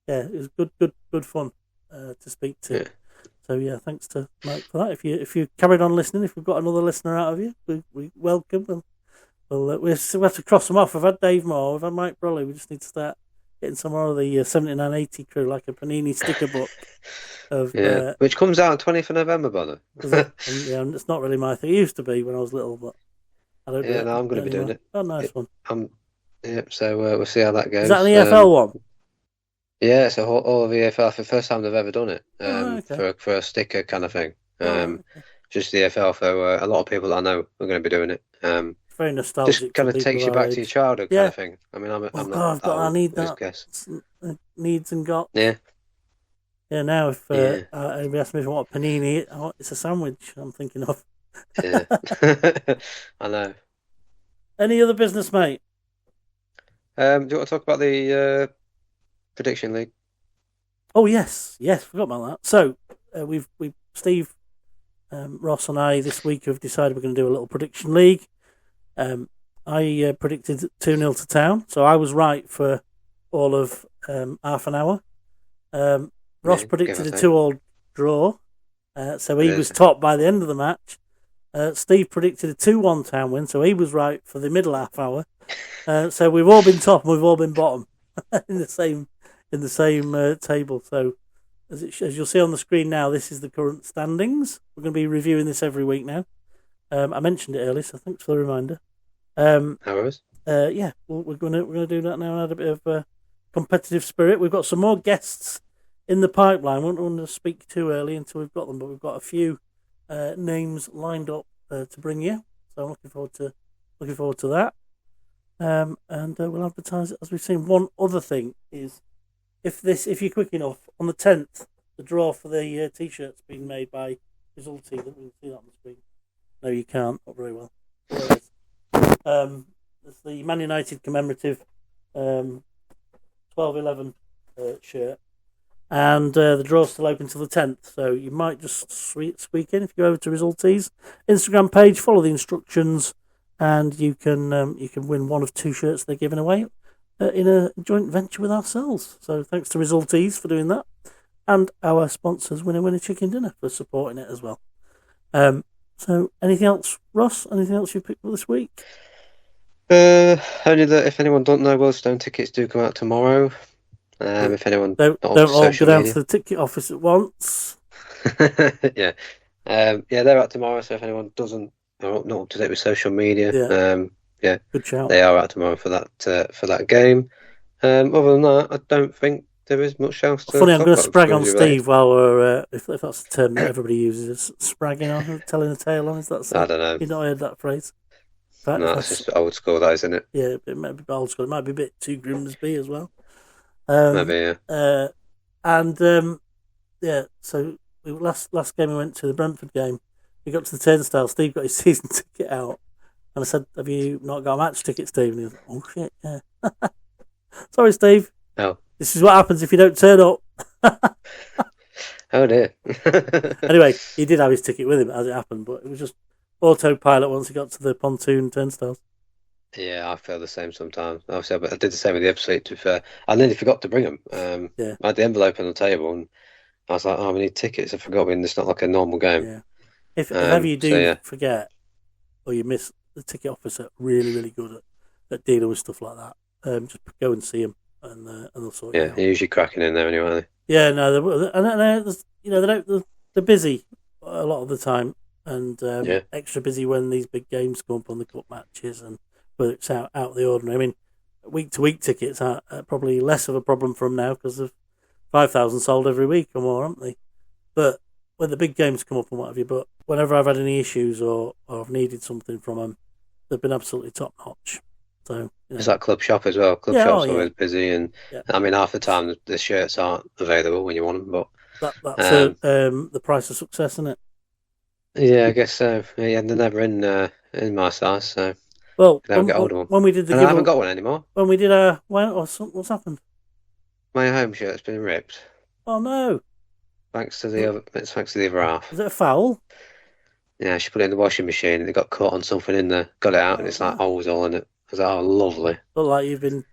was good fun to speak to. Yeah. So yeah, thanks to Mike for that. If you carried on listening, if we've got another listener out of you, we welcome. We have to cross them off. We've had Dave Moore, we've had Mike Brolly. We just need to start getting some more of the 7980 crew, like a Panini sticker book. Which comes out on 20th of November, brother. And it's not really my thing. It used to be when I was little, but I don't. Yeah, I'm going to be doing it. Oh, nice one. So we'll see how that goes. Is that an EFL one? Yeah, so all of the EFL for the first time they've ever done it for a sticker kind of thing. just the EFL. So a lot of people that I know are going to be doing it. Very nostalgic. Just kind of takes you back to your childhood kind of thing. I mean, I'm not that old, I need I that. guess. Needs and got. Yeah. Yeah, now if anybody asks me if I want a panini, it's a sandwich I'm thinking of. Yeah. I know. Any other business, mate? Do you want to talk about the prediction league? Oh yes, forgot about that. So we've Steve, Ross, and I this week have decided we're going to do a little prediction league. I predicted 2-0 to Town, so I was right for all of half an hour. Ross predicted a 2-2 draw, so he was top by the end of the match. Steve predicted a 2-1 Town win, so he was right for the middle half hour. So we've all been top and we've all been bottom in the same table. So as you'll see on the screen now, this is the current standings. We're going to be reviewing this every week now. I mentioned it earlier, so thanks for the reminder. How was? Yeah, we're going to do that now and add a bit of competitive spirit. We've got some more guests in the pipeline. I won't want to speak too early until we've got them, but we've got a few names lined up to bring you. So I'm looking forward to that. And we'll advertise it as we've seen. One other thing is, if you're quick enough, on the 10th, the draw for the t-shirt's been made by Resulty. Let me see that on the screen. No, you can't. Not very well. It's the Man United commemorative 12-11 shirt. And the draw's still open till the 10th, so you might just squeak in if you go over to Resulty's Instagram page, follow the instructions, and you can win one of 2 shirts they're giving away in a joint venture with ourselves. So thanks to Resulty's for doing that, and our sponsors, Winner Chicken Dinner, for supporting it as well. So anything else, Ross? Anything else you picked up this week? Only that if anyone don't know, Wealdstone tickets do come out tomorrow. If anyone don't all go down to the ticket office at once. Yeah, they're out tomorrow. So if anyone doesn't not up to date with social media, good shout. They are out tomorrow for that game. Other than that, I don't think there is much else to Funny, I'm going to talk about sprag on Steve while we're if that's the term that everybody uses, spragging on, telling a tale on. Is that so? I don't know. You've not heard that phrase? No, that's just old school, that isn't it? Yeah, it might be old school. It might be a bit too Grimsby as well. Maybe, yeah. So last game we went to, the Brentford game, we got to the turnstile. Steve got his season ticket out, and I said, "Have you not got a match ticket, Steve?" And he was like, "Oh shit, yeah." Sorry, Steve. Oh. This is what happens if you don't turn up. Oh dear. Anyway, he did have his ticket with him as it happened, but it was just autopilot once he got to the pontoon turnstiles. Yeah, I feel the same sometimes. Obviously, I did the same with the episode. To be fair, I nearly forgot to bring them. I had the envelope on the table, and I was like, "Oh, we need tickets." I forgot. It's not like a normal game. Yeah. If ever you do forget, or you miss, the ticket officer really, really good at dealing with stuff like that. Just go and see them, and they'll sort it out. They're usually cracking in there anyway, aren't they? Yeah, no, they're busy a lot of the time, and extra busy when these big games come up on the cup matches, and whether it's out of the ordinary. I mean, week-to-week tickets are probably less of a problem for them now because of 5,000 sold every week or more, aren't they? But when the big games come up and what have you, but whenever I've had any issues or I've needed something from them, they've been absolutely top-notch. So it's like club shop as well. Club shop's always busy, and I mean, half the time the shirts aren't available when you want them. But that's the price of success, isn't it? Yeah, I guess so. Yeah, they're never in my size, so never get hold of one. When we did I haven't got one anymore. When we did what's happened? My home shirt's been ripped. Oh no! Thanks to the other half. Is it a foul? Yeah, she put it in the washing machine and it got caught on something in there. Got it out and it's like holes all in it. I was like, oh, lovely. Look like you've been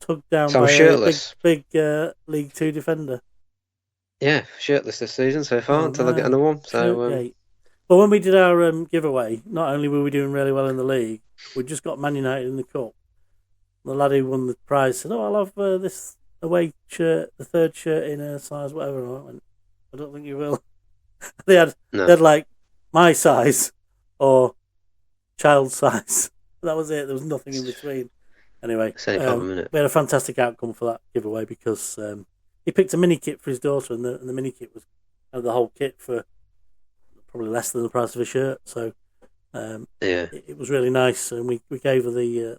tugged down so by shirtless. a big League Two defender. Yeah, shirtless this season so far until I get another one. So, well, when we did our giveaway, not only were we doing really well in the league, we just got Man United in the cup. The lad who won the prize said, "Oh, I'll have this away shirt, the third shirt in a size whatever." And I went, "I don't think you will." They had like my size or child size. That was it. There was nothing in between. Anyway, same problem, isn't it? We had a fantastic outcome for that giveaway because he picked a mini kit for his daughter, and the mini kit was the whole kit for probably less than the price of a shirt. So it was really nice, and we gave her the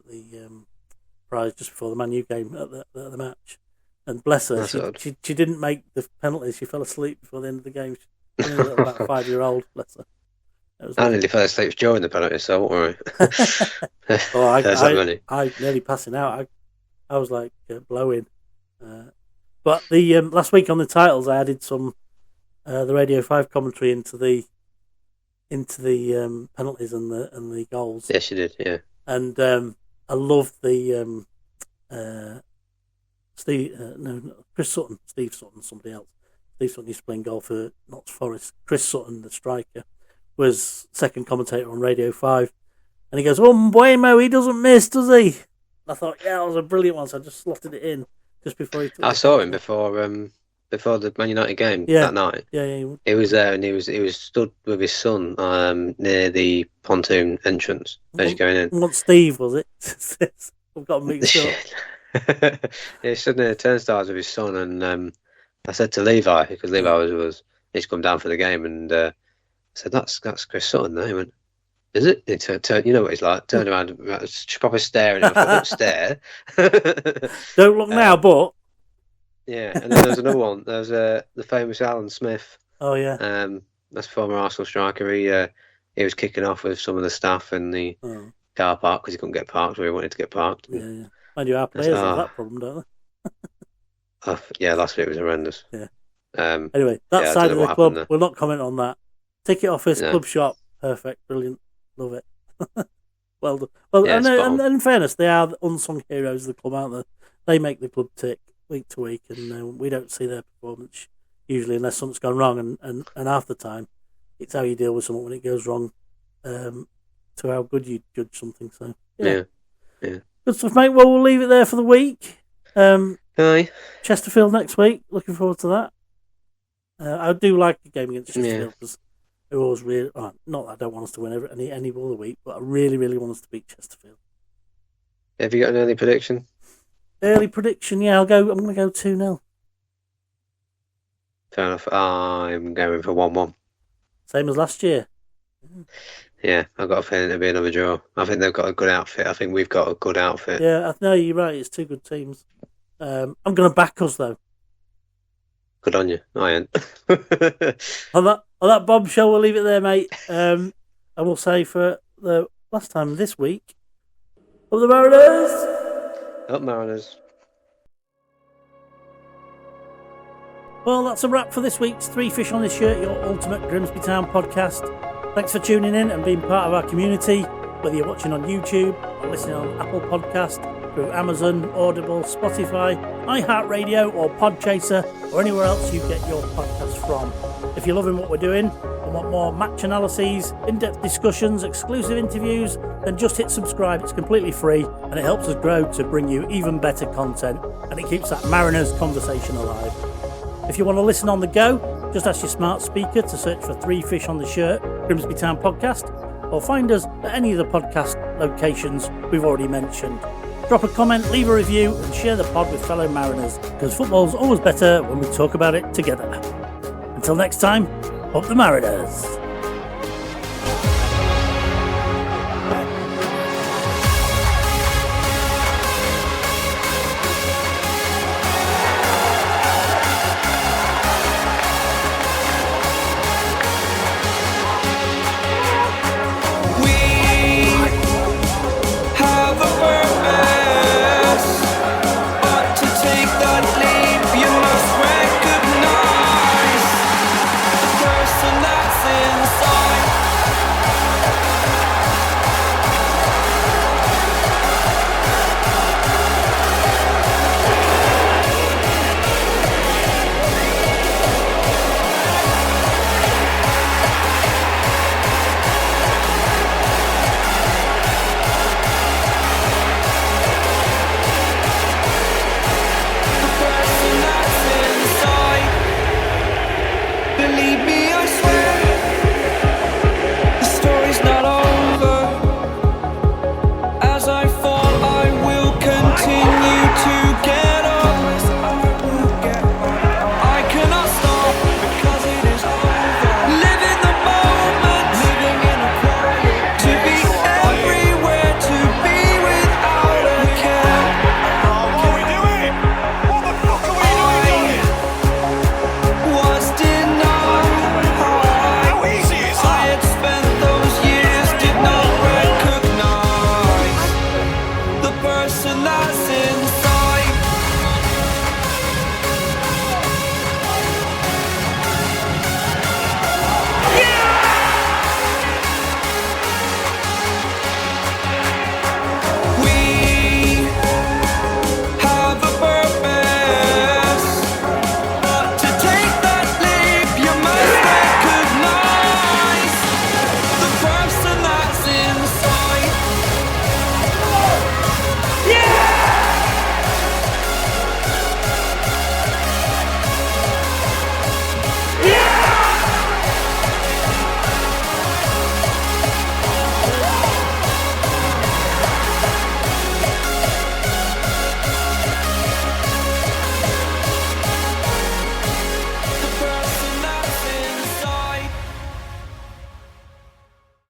prize just before the Man U game at the match. And bless her, she didn't make the penalties. She fell asleep before the end of the game. She's only about 5-year-old, bless her. I nearly fell asleep during the penalty, so don't worry. I nearly passing out. I was like blowing. But the last week on the titles, I added some the Radio 5 commentary into the penalties and the goals. Yes, you did. Yeah. And I love the Chris Sutton, Steve Sutton, somebody else. Steve Sutton used to play in goal for Notts Forest. Chris Sutton, the striker, was second commentator on Radio 5. And he goes, Mbuemo, he doesn't miss, does he? And I thought, yeah, that was a brilliant one, so I just slotted it in just before he took I saw him before the Man United game that night. Yeah. He was there, and he was stood with his son near the pontoon entrance as you're going in. What Steve, was it? I've got mixed up. Yeah, he stood near the turnstiles with his son, and I said to Levi, because Levi was he's come down for the game, and I said, that's Chris Sutton there. He went, is it? He turned, you know what he's like, turned around, proper staring at him. Don't stare. Don't look now, but... Yeah, and then there's another one. There's the famous Alan Smith. Oh, yeah. That's former Arsenal striker. He was kicking off with some of the staff in the car park because he couldn't get parked where he wanted to get parked. Yeah. Mind you, our players have that problem, don't they? Yeah, last week was horrendous. Yeah. Anyway, that side of the club, we'll not comment on that. Ticket office, club shop, perfect, brilliant, love it. Well done. Well, yeah, and in fairness, they are the unsung heroes of the club, aren't they? They make the club tick week to week, and we don't see their performance usually unless something's gone wrong, and half the time it's how you deal with something when it goes wrong, to how good you judge something. So yeah. Good stuff, mate. Well, we'll leave it there for the week. Aye. Chesterfield next week. Looking forward to that. I do like the game against Chesterfield because it was really not that I don't want us to win any other week, but I really, really want us to beat Chesterfield. Have you got an early prediction? Early prediction, yeah. I'm going to go 2-0. Fair enough. I'm going for 1-1. Same as last year. Yeah, I've got a feeling it'll be another draw. I think they've got a good outfit. I think we've got a good outfit. Yeah, no, you're right. It's two good teams. I'm going to back us, though. Good on you. I ain't. on that bombshell, we'll leave it there, mate. And we'll say for the last time this week, up the Mariners! Up Mariners. Well, that's a wrap for this week's Three Fish on This Shirt, your ultimate Grimsby Town podcast. Thanks for tuning in and being part of our community, whether you're watching on YouTube or listening on Apple Podcast, through Amazon, Audible, Spotify, iHeartRadio or Podchaser, or anywhere else you get your podcasts from. If you're loving what we're doing and want more match analyses, in-depth discussions, exclusive interviews, then just hit subscribe. It's completely free and it helps us grow to bring you even better content, and it keeps that Mariners conversation alive. If you want to listen on the go, just ask your smart speaker to search for Three Fish on the Shirt, Grimsby Town Podcast, or find us at any of the podcast locations we've already mentioned. Drop a comment, leave a review, and share the pod with fellow Mariners, because football's always better when we talk about it together. Until next time, up the Mariners! Believe me,